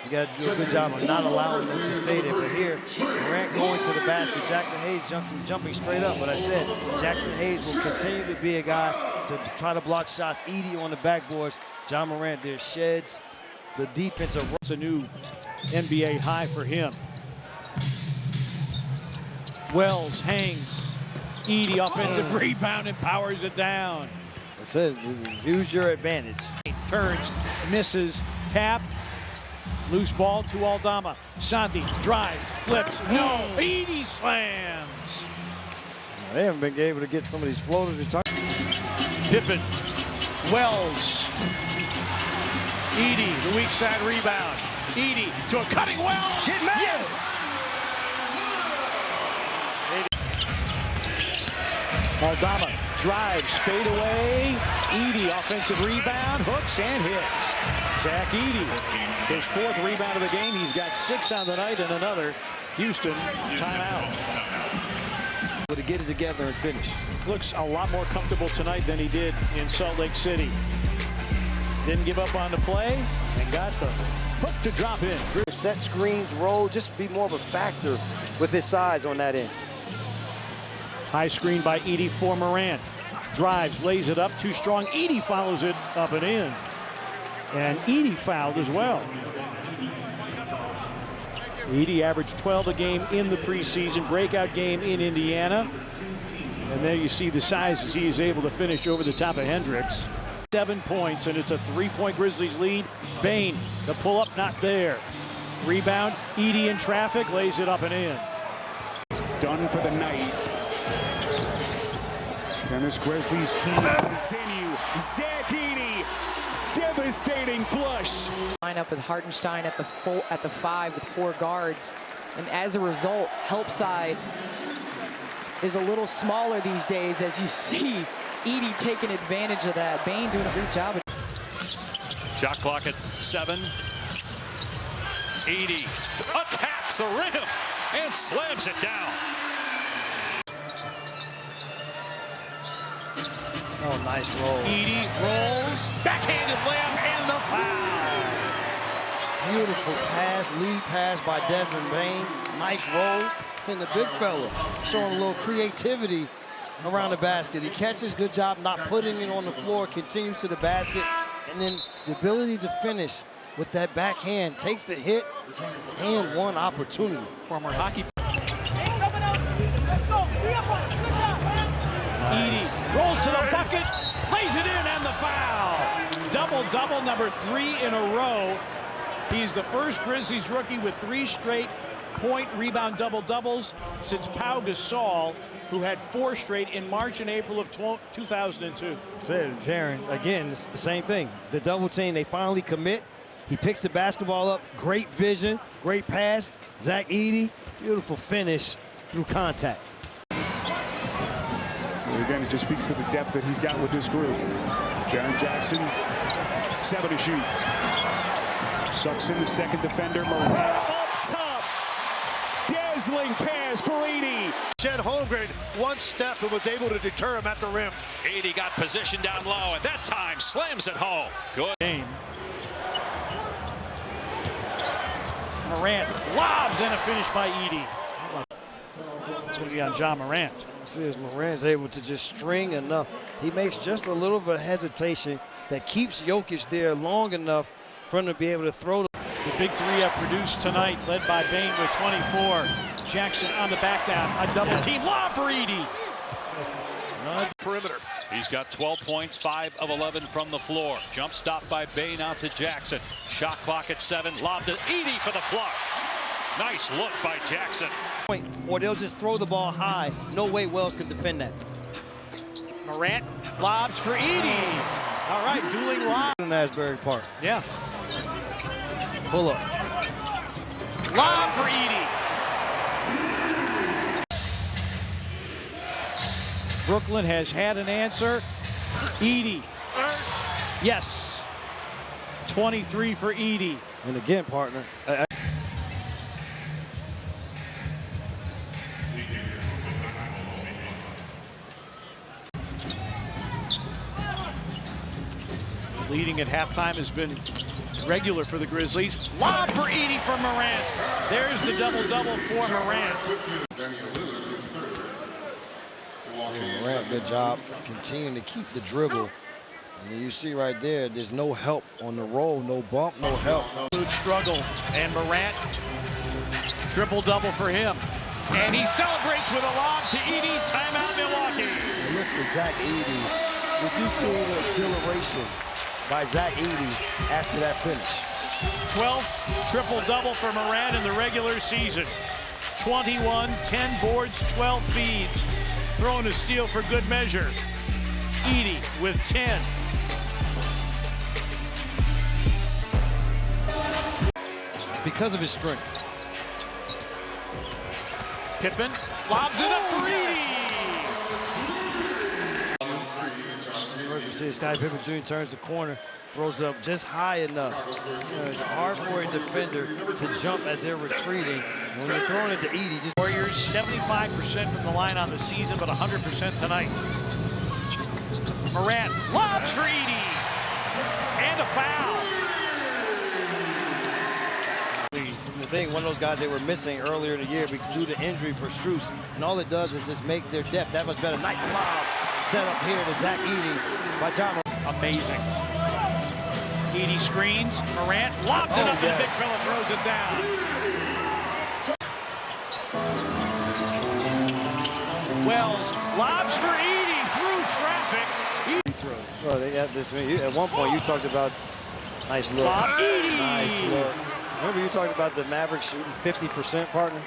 You got to do a good job of not allowing them to stay there. But here, Morant going to the basket. Jackson Hayes jumping straight up. But I said, Jackson Hayes will continue to be a guy to try to block shots. Edey on the backboards. John Morant there sheds the defensive. It's a new NBA high for him. Wells hangs. Edey offensive rebound and powers it down. That's it. Use your advantage. Turns, misses, tap. Loose ball to Aldama. Santi drives, flips, no. Edey slams. They haven't been able to get some of these floaters. Pippen, Wells. Edey, the weak side rebound. Edey to a cutting Wells. Get mad. Yes. Aldama drives, fade away. Edey, offensive rebound, hooks and hits. Zach Edey, his fourth rebound of the game. He's got 6 on the night and another Houston timeout. To get it together and finish. Looks a lot more comfortable tonight than he did in Salt Lake City. Didn't give up on the play and got the hook to drop in. Set screens, roll, just be more of a factor with his size on that end. High screen by Edey for Morant. Drives, lays it up, too strong. Edey follows it up and in. And Edey fouled as well. Edey averaged 12 a game in the preseason, breakout game in Indiana. And there you see the size as he is able to finish over the top of Hendricks. 7 points, and it's a 3-point Grizzlies lead. Bane, the pull-up not there. Rebound, Edey in traffic, lays it up and in. Done for the night. Can this Grizzlies team continue? Zach Edey, devastating flush. Line up with Hartenstein at the 5 with 4 guards, and as a result, help side is a little smaller these days, as you see Edey taking advantage of that. Bane doing a great job. Shot clock at 7. Edey attacks the rim and slams it down. Oh, nice roll. Edey rolls, backhanded layup, and the foul. Beautiful pass, lead pass by Desmond Bane. Nice roll. And the big fella showing a little creativity around the basket. He catches, good job not putting it on the floor, continues to the basket, and then the ability to finish with that backhand, takes the hit, and one opportunity. Former hockey. Edey rolls to the bucket, lays it in, and the foul. Double-double, number 3 in a row. He's the first Grizzlies rookie with 3 straight point, rebound, double-doubles since Pau Gasol, who had 4 straight in March and April of 2002. Said Jaron, again, it's the same thing. The double team, they finally commit. He picks the basketball up, great vision, great pass. Zach Edey, beautiful finish through contact. And again, it just speaks to the depth that he's got with this group. Jaren Jackson, 7 to shoot. Sucks in the second defender. Morant up top. Dazzling pass for Edey. Chet Holmgren, one step and was able to deter him at the rim. Edey got position down low, and that time slams it home. Good game. Morant lobs and a finish by Edey. It's going to be on John Morant. See, as Morant's able to just string enough. He makes just a little bit of hesitation that keeps Jokic there long enough for him to be able to throw the big three have produced tonight, led by Bain with 24. Jackson on the back down, a double team lob for Edey. Perimeter. He's got 12 points, 5 of 11 from the floor. Jump stop by Bain out to Jackson. Shot clock at 7. Lob to Edey for the flush. Nice look by Jackson. Or they'll just throw the ball high. No way Wells can defend that. Morant lobs for Edey. All right, dueling lob. In Asbury Park. Yeah. Pull up. Lob for Edey. Brooklyn has had an answer. Edey. Yes. 23 for Edey. And again, partner. Leading at halftime has been regular for the Grizzlies. Lob for Edey from Morant. There's the double-double for Morant. Morant, good job continuing to keep the dribble. And you see right there, there's no help on the roll, no bump, no help. Good struggle, and Morant, triple-double for him. And he celebrates with a lob to Edey. Timeout, Milwaukee. Look at Zach Edey. Did you see the exhilaration by Zach Edey after that finish? 12th triple-double for Morant in the regular season. 21, 10 boards, 12 feeds. Throwing a steal for good measure. Edey with 10. Because of his strength. Pippen lobs it up for Edey. First we see Scottie Pippen Jr. turns the corner, throws it up just high enough. It's hard for a defender to jump as they're retreating. When they're throwing it to Edey, just Warriors 75% from the line on the season, but 100% tonight. Morant lobs for Edey. And a foul. the thing, one of those guys they were missing earlier in the year due to injury for Strus. And all it does is just make their depth that much better. Nice lob set up here to Zach Edey by John. Amazing. Edey screens. Morant lobs it up, and the big fella throws it down. Wells lobs for Edey through traffic. Well, they have this. At one point, you talked about nice look. Edey. Nice look. Remember you talked about the Mavericks shooting 50%, partner?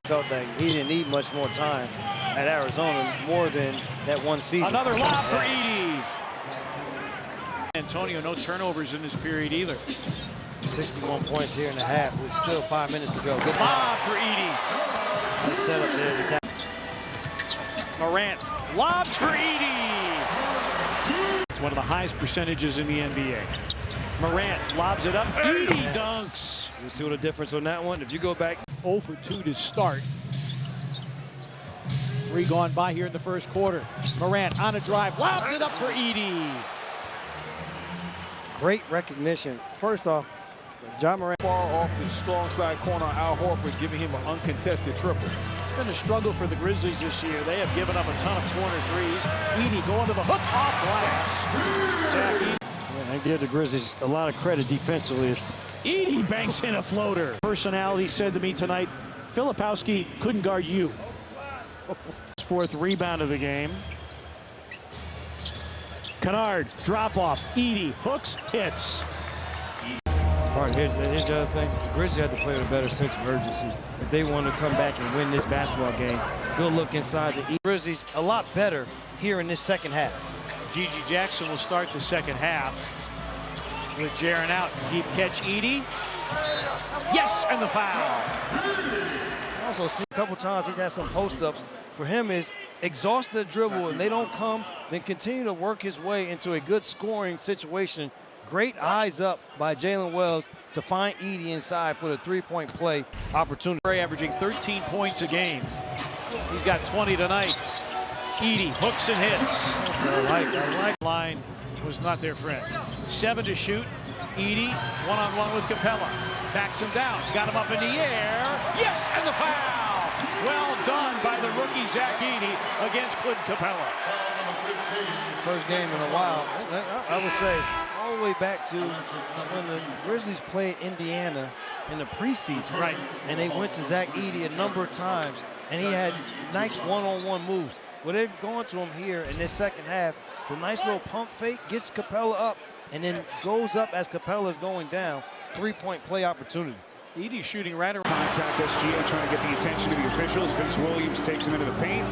Felt that he didn't need much more time at Arizona, more than that one season. Another lob for Edey. Antonio, no turnovers in this period either. 61 points here in the half with still 5 minutes to go. Good lob for Edey. Nice setup there. Morant lobs for Edey. It's one of the highest percentages in the NBA. Morant lobs it up. Edey dunks. You see what the difference on that one? If you go back 0 for 2 to start. 3 gone by here in the first quarter. Morant on a drive, lobs it up for Edey. Great recognition. First off, John Morant far off the strong side corner. Al Horford giving him an uncontested triple. It's been a struggle for the Grizzlies this year. They have given up a ton of corner threes. Edey going to the hook off glass. Zach Edey. I give the Grizzlies a lot of credit defensively. Edey banks in a floater. Personality said to me tonight, Filipowski couldn't guard you. 4th rebound of the game. Kennard, drop off. Edey hooks, hits. Here's the other thing. The Grizzlies have to play with a better sense of urgency. If they want to come back and win this basketball game, good look inside the Grizzlies a lot better here in this second half. Gigi Jackson will start the second half with Jaren out. Deep catch, Edey. Yes, and the foul. Also see a couple times he's had some post-ups. For him is exhaust the dribble and they don't come, then continue to work his way into a good scoring situation. Great eyes up by Jalen Wells to find Edey inside for the three-point play opportunity. Averaging 13 points a game. He's got 20 tonight. Edey hooks and hits. I like. Line was not their friend. 7 to shoot. Edey one-on-one with Capella. Backs him down. He's got him up in the air. Yes, and the foul. Well done by the rookie Zach Edey against Clint Capella. First game in a while. I would say all the way back to when the Grizzlies played Indiana in the preseason. Right. And they went to Zach Edey a number of times, and he had nice one-on-one moves. Well, they've gone to him here in this second half. The nice little pump fake gets Capella up and then goes up as Capella's going down. Three-point play opportunity. Edey shooting right around. Contact SGA trying to get the attention of the officials. Vince Williams takes him into the paint.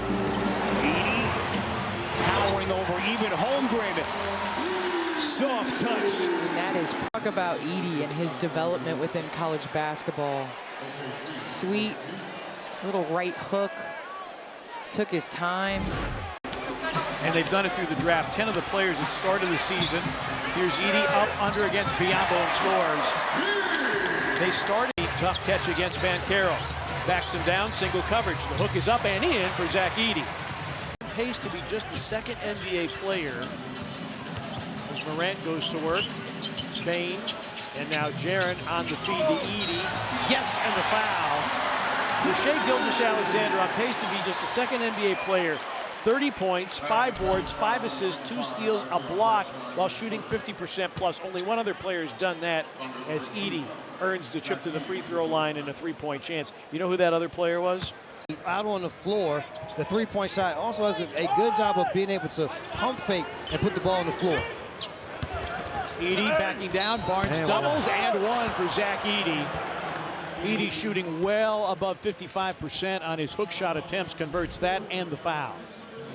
Edey towering over even Holmgren. Soft touch. And that is talk about Edey and his development within college basketball. Sweet little right hook. Took his time. And they've done it through the draft. 10 of the players that started the season. Here's Edey up under against Biombo and scores. They started a tough catch against Banchero. Backs him down, single coverage. The hook is up and in for Zach Edey. Pace to be just the second NBA player. As Morant goes to work. Bane. And now Jaren on the feed to Edey. Yes, and the foul. Shai Gilgeous-Alexander on pace to be just the second NBA player. 30 points, 5 boards, 5 assists, 2 steals, a block while shooting 50% plus. Only one other player has done that as Edey earns the trip to the free throw line and a 3-point chance. You know who that other player was? Out on the floor, the three-point shot also has a good job of being able to pump fake and put the ball on the floor. Edey backing down, Barnes doubles and one for Zach Edey. Edey shooting well above 55% on his hook shot attempts, converts that and the foul.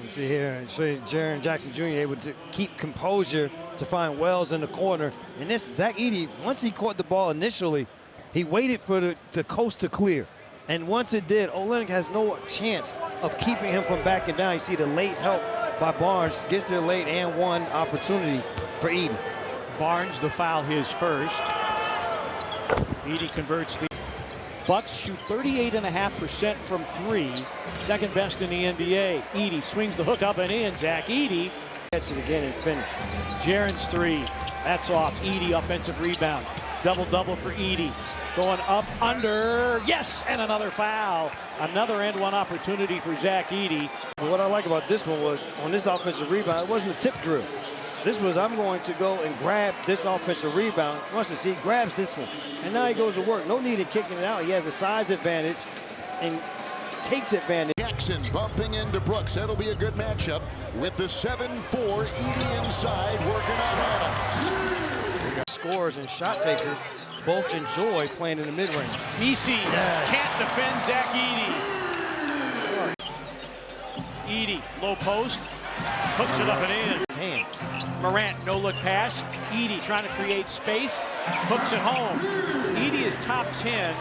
You see here, and so Jaren Jackson Jr. able to keep composure to find Wells in the corner. And this, Zach Edey, once he caught the ball initially, he waited for the coast to clear. And once it did, Olynyk has no chance of keeping him from backing down. You see the late help by Barnes, gets there late and one opportunity for Edey. Barnes, the foul, his first. Edey converts the Bucks shoot 38.5% from 3, second best in the NBA. Edey swings the hook up and in. Zach Edey gets it again and finish. Jaren's 3, that's off. Edey offensive rebound. Double-double for Edey. Going up, under, yes, and another foul. Another and one opportunity for Zach Edey. What I like about this one was, on this offensive rebound, it wasn't a tip drill. This was, I'm going to go and grab this offensive rebound. Once you see, he grabs this one. And now he goes to work. No need in kicking it out. He has a size advantage and takes advantage. Jackson bumping into Brooks. That'll be a good matchup with the 7-4 Edey inside working on Adams. Scorers and shot takers both enjoy playing in the mid-range. Messi can't defend Zach Edey. Edey, low post, hooks it up and in. Morant, no-look pass. Edey trying to create space, hooks it home. Edey is top 10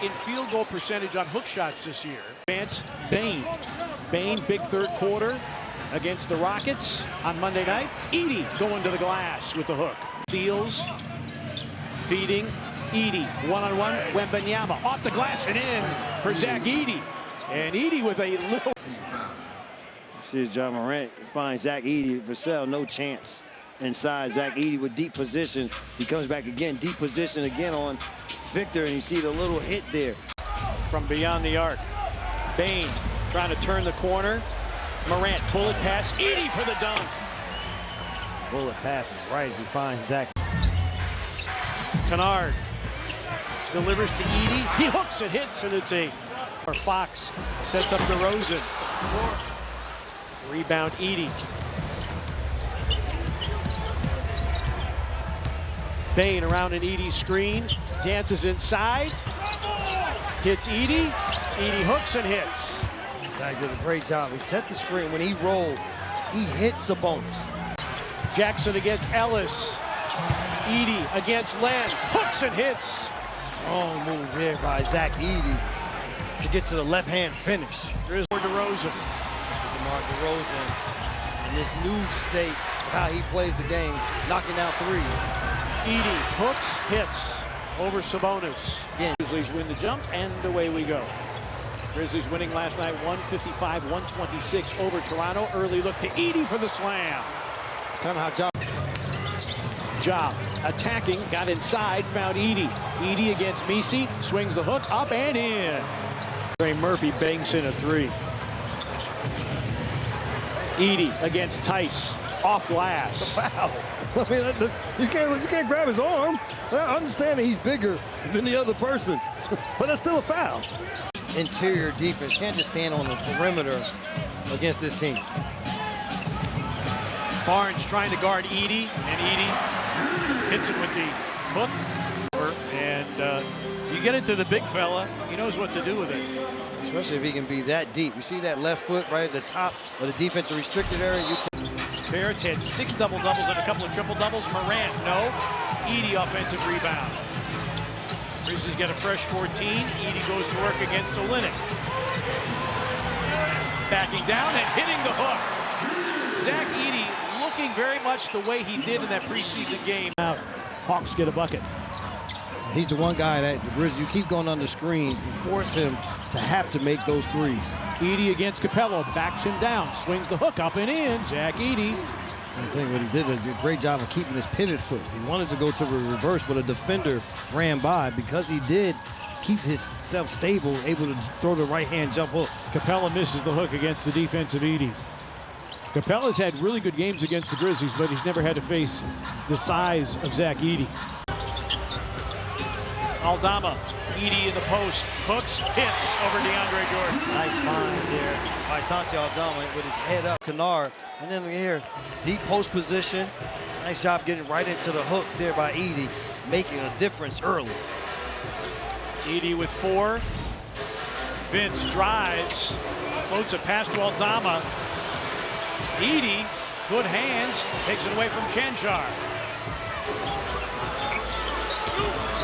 in field goal percentage on hook shots this year. Advance, Bane. Bane, big third quarter against the Rockets on Monday night. Edey going to the glass with the hook. Steals, feeding, Edey, one-on-one, Wembanyama, off the glass and in for Zach Edey. And Edey with a little... See John Morant finds Zach Edey. Vassell, no chance. Inside, Zach Edey with deep position. He comes back again, deep position again on Victor, and you see the little hit there. From beyond the arc. Bane trying to turn the corner. Morant, bullet pass, Edey for the dunk. Bullet pass is right as he finds Zach. Kennard delivers to Edey. He hooks it, hits, and it's a... Fox sets up DeRozan. Rebound, Edey. Bane around an Edey screen. Dances inside. Hits Edey. Edey hooks and hits. Zach did a great job. He set the screen. When he rolled, he hits a bonus. Jackson against Ellis. Edey against Len. Hooks and hits. Strong move there by Zach Edey to get to the left-hand finish. Here's DeRozan. DeMar DeRozan in this new state, how he plays the game, knocking out threes. Edey hooks, hits over Sabonis. Again. Grizzlies win the jump, and away we go. Grizzlies winning last night 155-126 over Toronto. Early look to Edey for the slam. Timeout, Job attacking, got inside, found Edey. Edey against Messi, swings the hook up and in. Trey Murphy banks in a 3. Edey against Tice, off glass. Foul. I mean, you can't grab his arm. I understand that he's bigger than the other person, but that's still a foul. Interior defense can't just stand on the perimeter against this team. Barnes trying to guard Edey, and Edey hits it with the hook. And you get into the big fella, he knows what to do with it. Especially if he can be that deep. You see that left foot right at the top of the defensive restricted area? Barrett's had 6 double-doubles and a couple of triple-doubles. Morant, no. Edey offensive rebound. Grizzlies get a fresh 14. Edey goes to work against Olynyk. Backing down and hitting the hook. Zach Edey looking very much the way he did in that preseason game. Now, Hawks get a bucket. He's the one guy that the Grizzlies, you keep going on the screens and force him to have to make those threes. Edey against Capello, backs him down, swings the hook up and in. Zach Edey. I think what he did is a great job of keeping his pivot foot. He wanted to go to the reverse, but a defender ran by. Because he did keep himself stable, able to throw the right-hand jump hook. Capello misses the hook against the defensive Edey. Capello's had really good games against the Grizzlies, but he's never had to face the size of Zach Edey. Aldama, Edey in the post, hooks, hits over DeAndre Jordan. Nice find there by Santi Aldama with his head up, Kennard. And then here, deep post position. Nice job getting right into the hook there by Edey, making a difference early. Edey with 4. Vince drives, floats a pass to Aldama. Edey, good hands, takes it away from Chanchar.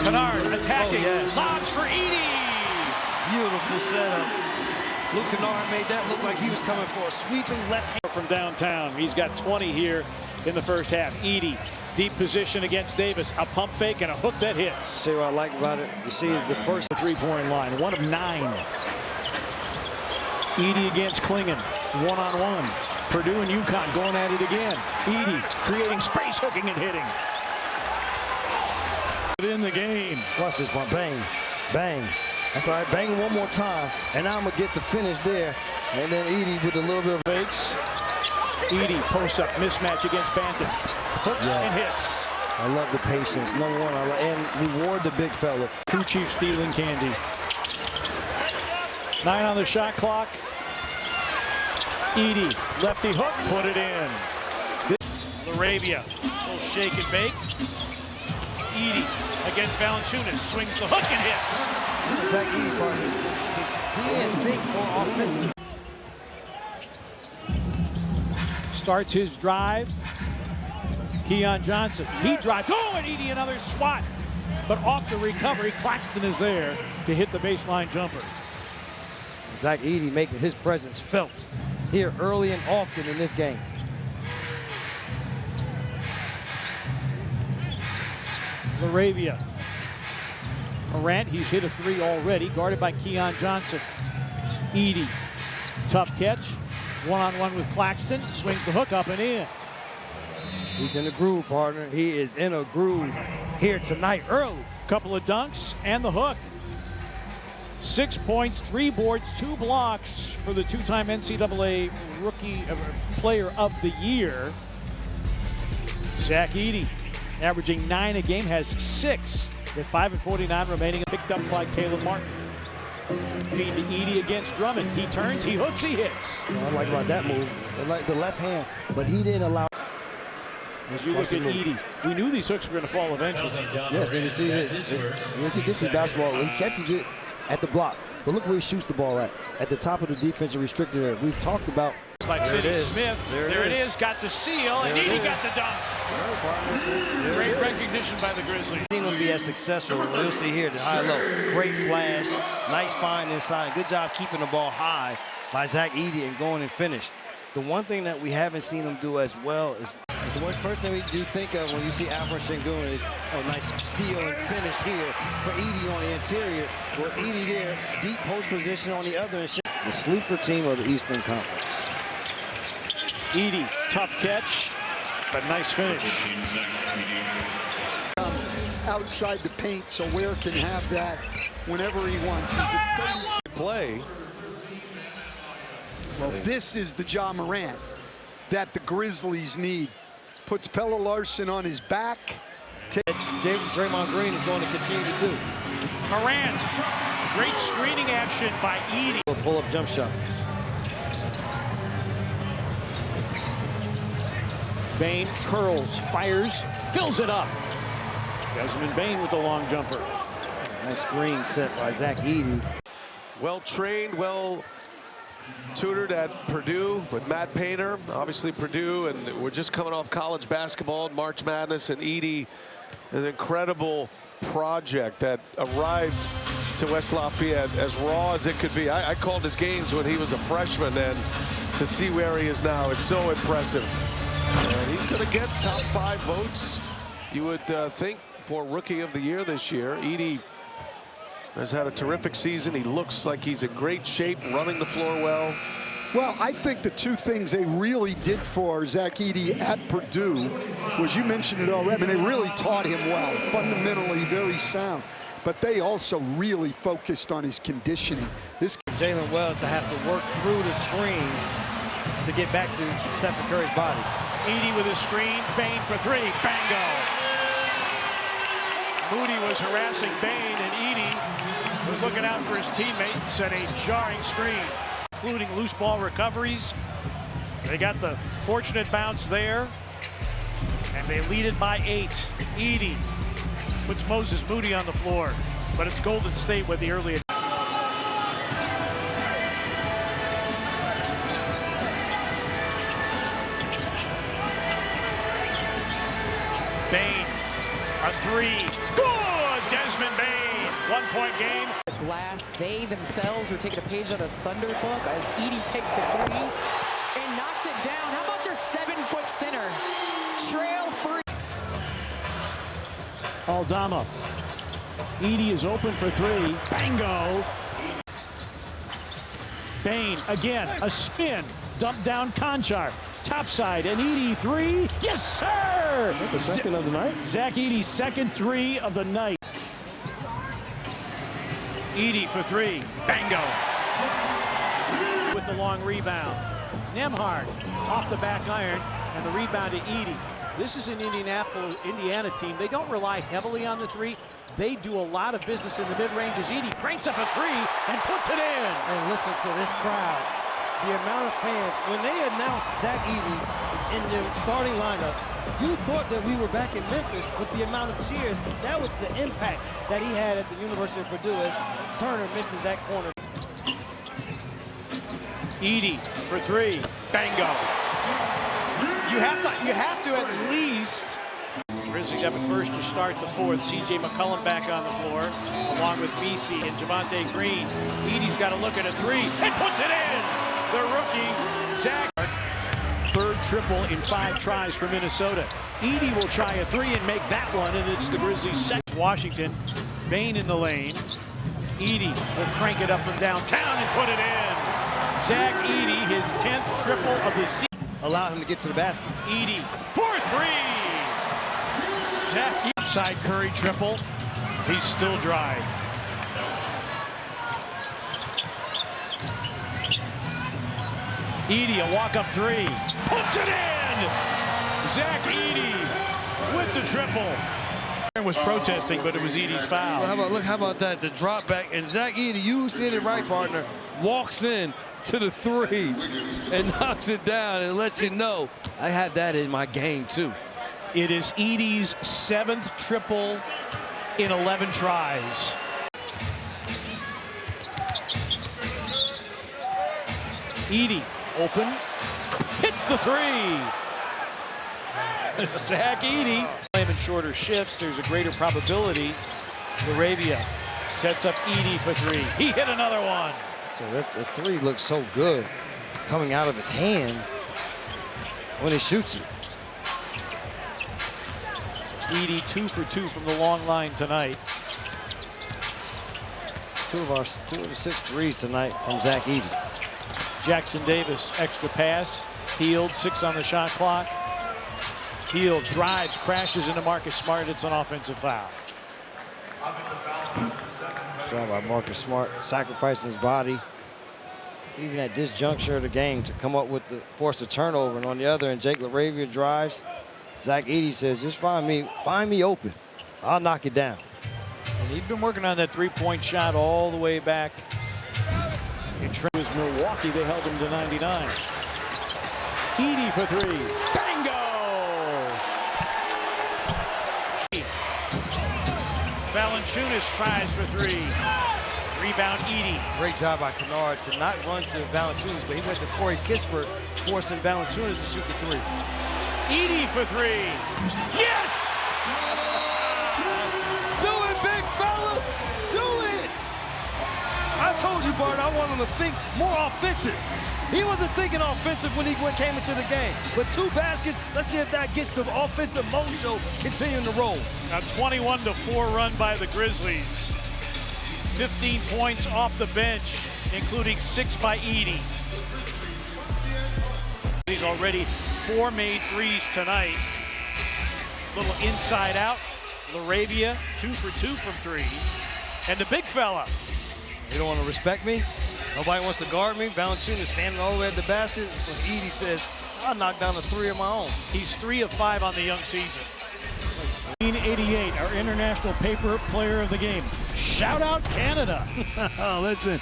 Kennard attacking, lobs for Edey. Beautiful setup. Luke Kennard made that look like he was coming for a sweeping left hand. From downtown, he's got 20 here in the first half. Edey, deep position against Davis, a pump fake and a hook that hits. See what I like about it? You see the first three-point line, 1 of 9. Edey against Klingon, 1-on-1. Purdue and UConn going at it again. Edey creating space, hooking and hitting. Within the game. Watch this one, bang, bang. That's all right, bang it one more time, and now I'm gonna get the finish there. And then Edey with a little bit of fakes. Edey post up mismatch against Banton. Hooks and hits. I love the patience, number one, and reward the big fella. Crew chief stealing candy. 9 on the shot clock. Edey, lefty hook, put it in. Laravia, little shake and bake. Edey against Valanciunas, swings the hook and hits. Zach Edey partner. He didn't think more offensive. Starts his drive. Keon Johnson, he drives. Oh, and Edey another swat. But off the recovery, Claxton is there to hit the baseline jumper. Zach Edey making his presence felt here early and often in this game. Laravia. Morant, he's hit a 3 already, guarded by Keon Johnson. Edey, tough catch. 1-on-1 with Claxton, swings the hook up and in. He's in a groove, partner. He is in a groove here tonight early. Couple of dunks and the hook. 6 points, 3 boards, 2 blocks for the 2-time NCAA Player of the Year. Zach Edey, averaging 9 a game, has 6 with 5:49 remaining. Picked up by Caleb Martin. Feed to Edey against Drummond. He turns, he hooks, he hits. I like about that move. I like the left hand, but he didn't allow. As you look at Edey, we knew these hooks were going to fall eventually. Yes, and you see this. Once he gets his basketball, he catches it at the block. But look where he shoots the ball at the top of the defensive restricted area. We've talked about. By Finney Smith. There it is. Got the seal, and Edey got the dunk. Great recognition by the Grizzlies. Seen him be as successful. You'll see here the high-low. Great flash. Nice find inside. Good job keeping the ball high by Zach Edey and going and finish. The one thing that we haven't seen him do as well is the first thing we do think of when you see Alfred Sengun is a nice seal and finish here for Edey on the interior. With Edey there, deep post position on the other. The sleeper team of the Eastern Conference. Edey, tough catch, but nice finish. Outside the paint, so Ware can have that whenever he wants. He's a 32 play. Well, this is the Ja Morant that the Grizzlies need. puts Pelle Larsson on his back. Draymond Green is going to continue to do. Morant, great screening action by Edey. Pull-up jump shot. Bane curls, fires, fills it up. Desmond Bane with the long jumper. Nice screen set by Zach Edey. Well trained, well tutored at Purdue with Matt Painter. Obviously Purdue, and we're just coming off college basketball, March Madness, and Edey, an incredible project that arrived to West Lafayette as raw as it could be. I called his games when he was a freshman, and to see where he is now is so impressive. And he's going to get top 5 votes, you would think, for Rookie of the Year this year. Edey has had a terrific season. He looks like he's in great shape, running the floor well. Well, I think the two things they really did for Zach Edey at Purdue was, you mentioned it already, I mean, they really taught him well, fundamentally very sound. But they also really focused on his conditioning. This Jalen Wells to have to work through the screen to get back to Stephen Curry's body. Edey with his screen, Bane for 3, bango. Moody was harassing Bane, and Edey was looking out for his teammate, set a jarring screen, including loose ball recoveries. They got the fortunate bounce there, and they lead it by 8. Edey puts Moses Moody on the floor, but it's Golden State with the early attack. Bane, a 3, good! Desmond Bane, 1-point game. Glass, they themselves were taking a page out of Thunder book as Edey takes the 3 and knocks it down. How about your 7-foot center? Trail 3. Aldama. Edey is open for 3, bango. Bane, again, a spin, dump down Conchar. Topside, and Edey 3. Yes, sir! Is that the second of the night? Zach Edey's second 3 of the night. Edey for 3. Bango! With the long rebound. Nembhard off the back iron, and the rebound to Edey. This is an Indiana team. They don't rely heavily on the 3. They do a lot of business in the mid-range as Edey cranks up a 3 and puts it in. And listen to this crowd. The amount of fans, when they announced Zach Edey in the starting lineup, you thought that we were back in Memphis with the amount of cheers. That was the impact that he had at the University of Purdue as Turner misses that corner. Edey for 3, bango. You have to at least. Grizzlies up at first to start the 4th. C.J. McCollum back on the floor, along with BC and Javonte Green. Edey's got to look at a 3 and puts it in. The rookie, Zach. 3rd triple in 5 tries for Minnesota. Edey will try a 3 and make that one, and it's the Grizzlies' second. Washington, Bane in the lane. Edey will crank it up from downtown and put it in. Zach Edey, his 10th triple of the season. Allow him to get to the basket. Edey for 3. Zach upside Curry triple. He's still dry. Edey, a walk-up 3. Puts it in! Zach Edey with the triple. Was protesting, but it was Edey's foul. Well, how about that? The drop back. And Zach Edey, you said it right, partner, walks in to the 3 and knocks it down and lets you know I have that in my game, too. It is Edey's 7th triple in 11 tries. Edey open, hits the 3. Zach Edey. In shorter shifts, there's a greater probability. Laravia sets up Edey for 3. He hit another one. So the 3 looks so good coming out of his hand when he shoots it. Edey 2 for 2 from the long line tonight. Two of the 6 threes tonight from Zach Edey. Jackson Davis, extra pass. Hield, 6 on the shot clock. Hield drives, crashes into Marcus Smart. It's an offensive foul. Shot by Marcus Smart, sacrificing his body, even at this juncture of the game, to come up with force the turnover. And on the other end, Jake Laravia drives, Zach Edey says, just find me open. I'll knock it down. And he'd been working on that three-point shot all the way back. It was Milwaukee. They held him to 99. Edey for three. Bingo! Valanciunas tries for three. Rebound Edey. Great job by Kennard to not run to Valanciunas, but he went to Corey Kispert, forcing Valanciunas to shoot the three. Edey for three. Yes! Do it, big fella! Do it! I told you, Bart, I want him to think more offensive. He wasn't thinking offensive when he came into the game. But 2 baskets, let's see if that gets the offensive mojo continuing to roll. A 21-4 run by the Grizzlies. 15 points off the bench, including 6 by Edey. He's already 4 made threes tonight. Little inside out. Laravia, 2 for 2 from 3. And the big fella. You don't want to respect me? Nobody wants to guard me. Valanciunas standing all the way at the basket. But Edey says, I'll knock down a 3 of my own. He's 3 of 5 on the young season. 1988, our International Paper Player of the Game. Shout out Canada. Listen,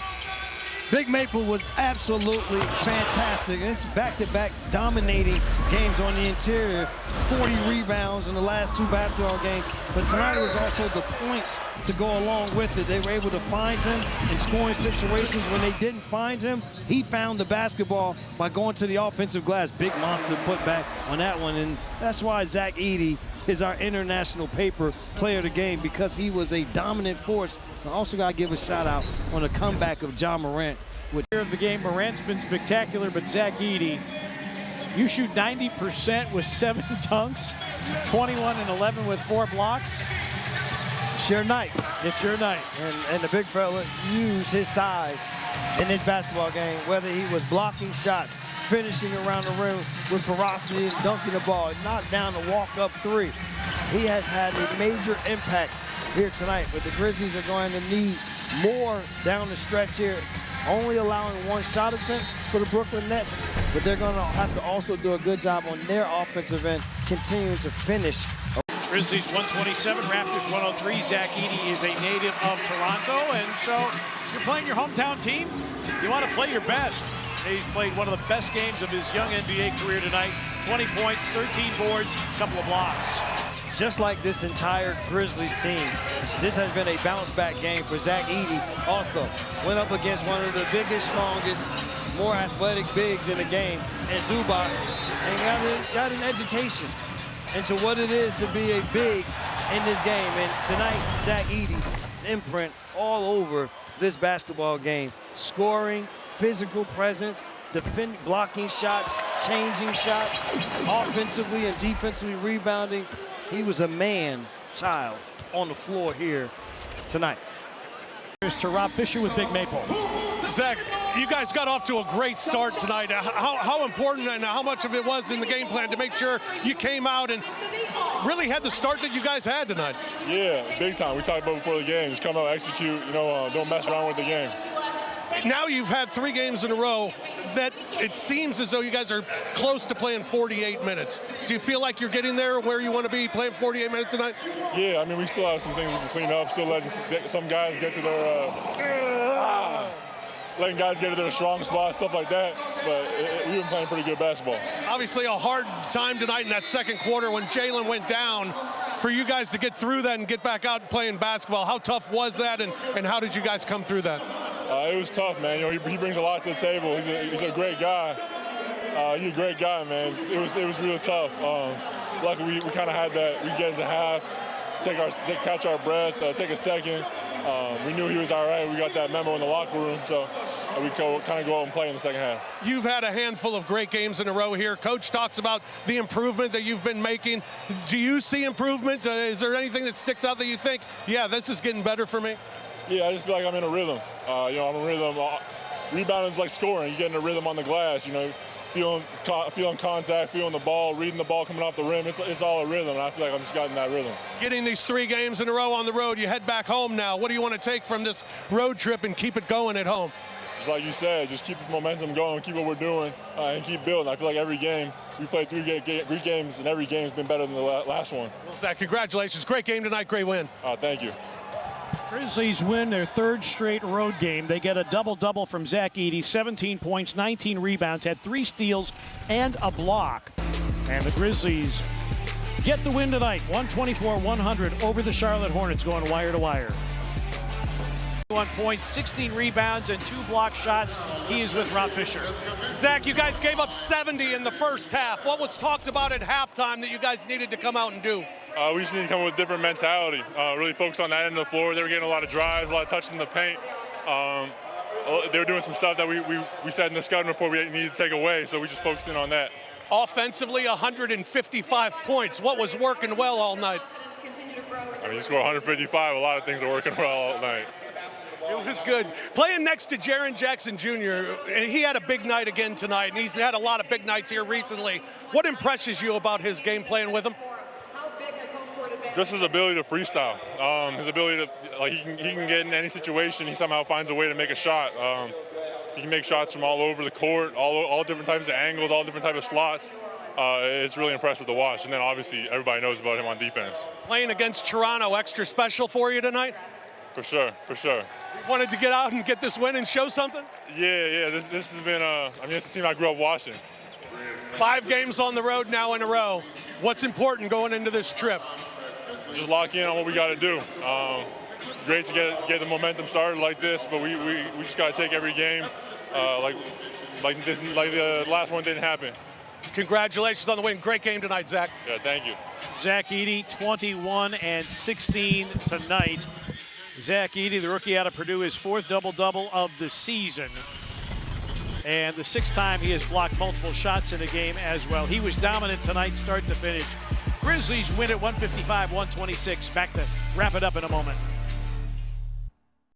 Big Maple was absolutely fantastic. It's back-to-back dominating games on the interior. 40 rebounds in the last 2 basketball games. But tonight it was also the points to go along with it. They were able to find him in scoring situations. When they didn't find him, he found the basketball by going to the offensive glass. Big monster put back on that one. And that's why Zach Edey is our International Paper Player of the Game, because he was a dominant force. I also got to give a shout out on the comeback of Ja Morant. Of the game, Morant's been spectacular, but Zach Edey, you shoot 90% with 7 dunks, 21 and 11 with 4 blocks. It's your night. It's your night. And the big fella used his size in this basketball game, whether he was blocking shots, finishing around the rim with ferocity and dunking the ball, not down the walk-up 3. He has had a major impact here tonight, but the Grizzlies are going to need more down the stretch here, only allowing 1 shot attempt for the Brooklyn Nets, but they're going to have to also do a good job on their offensive end, continuing to finish. Grizzlies 127, Raptors 103. Zach Edey is a native of Toronto, and so you're playing your hometown team, you want to play your best. He's played one of the best games of his young NBA career tonight. 20 points, 13 boards, a couple of blocks. Just like this entire Grizzlies team, this has been a bounce-back game for Zach Edey. Also, went up against one of the biggest, strongest, more athletic bigs in the game, and Zubac, and got an education into what it is to be a big in this game. And tonight, Zach Edey's imprint all over this basketball game. Scoring, physical presence, blocking shots, changing shots, offensively and defensively rebounding. He was a man-child on the floor here tonight. Here's to Rob Fisher with Big Maple. Zach, you guys got off to a great start tonight. How important and how much of it was in the game plan to make sure you came out and really had the start that you guys had tonight? Yeah, big time. We talked about before the game. Just come out, execute, don't mess around with the game. Now you've had 3 games in a row that it seems as though you guys are close to playing 48 minutes. Do you feel like you're getting there where you want to be, playing 48 minutes tonight? Yeah, I mean, we still have some things we can clean up, still letting some guys get to their letting guys get to their strong spots, stuff like that. But we've been playing pretty good basketball. Obviously a hard time tonight in that second quarter when Jalen went down. For you guys to get through that and get back out playing basketball, how tough was that, and how did you guys come through that? It was tough, man. He brings a lot to the table. He's a great guy. He's a great guy, man. It was really tough. Luckily, we kind of had that. We get into half, catch our breath, take a second. We knew he was all right. We got that memo in the locker room, so we kind of go out and play in the second half. You've had a handful of great games in a row here. Coach talks about the improvement that you've been making. Do you see improvement? Is there anything that sticks out that you think, yeah, this is getting better for me? Yeah, I just feel like I'm in a rhythm. I'm in a rhythm. Rebounding's like scoring. You get in a rhythm on the glass, feeling contact, feeling the ball, reading the ball coming off the rim. It's all a rhythm, and I feel like I'm just gotten that rhythm. Getting these 3 games in a row on the road, you head back home now. What do you want to take from this road trip and keep it going at home? just like you said, just keep this momentum going, keep what we're doing, and keep building. I feel like every game, we played three games, and every game's been better than the last one. Well, Zach, congratulations. Great game tonight, great win. Thank you. Grizzlies win their third straight road game. They get a double-double from Zach Edey, 17 points, 19 rebounds, had 3 steals and a block. And the Grizzlies get the win tonight, 124-100 over the Charlotte Hornets, going wire to wire. 1 points, 16 rebounds, and 2 block shots. He is with Rob Fisher. Zach, you guys gave up 70 in the first half. What was talked about at halftime that you guys needed to come out and do? We just need to come up with a different mentality. Really focus on that end of the floor. They were getting a lot of drives, a lot of touches in the paint. They were doing some stuff that we said in the scouting report we needed to take away, so we just focused in on that. Offensively, 155 points. What was working well all night? I mean, you score 155. A lot of things are working well all night. It was good. Playing next to Jaren Jackson Jr., and he had a big night again tonight, and he's had a lot of big nights here recently. What impresses you about his game playing with him? Just his ability to freestyle. His ability to, like, he can get in any situation. He somehow finds a way to make a shot. He can make shots from all over the court, all different types of angles, all different types of slots. It's really impressive to watch. And then obviously everybody knows about him on defense. Playing against Toronto, extra special for you tonight? For sure, for sure. Wanted to get out and get this win and show something? Yeah. This has been, I mean, it's a team I grew up watching. 5 games on the road now in a row. What's important going into this trip? Just lock in on what we got to do. Great to get the momentum started like this, but we just got to take every game like the last one didn't happen. Congratulations on the win. Great game tonight, Zach. Yeah, thank you. Zach Edey, 21 and 16 tonight. Zach Edey, the rookie out of Purdue, his 4th double-double of the season. And the 6th time he has blocked multiple shots in a game as well. He was dominant tonight, start to finish. Grizzlies win at 155-126. Back to wrap it up in a moment.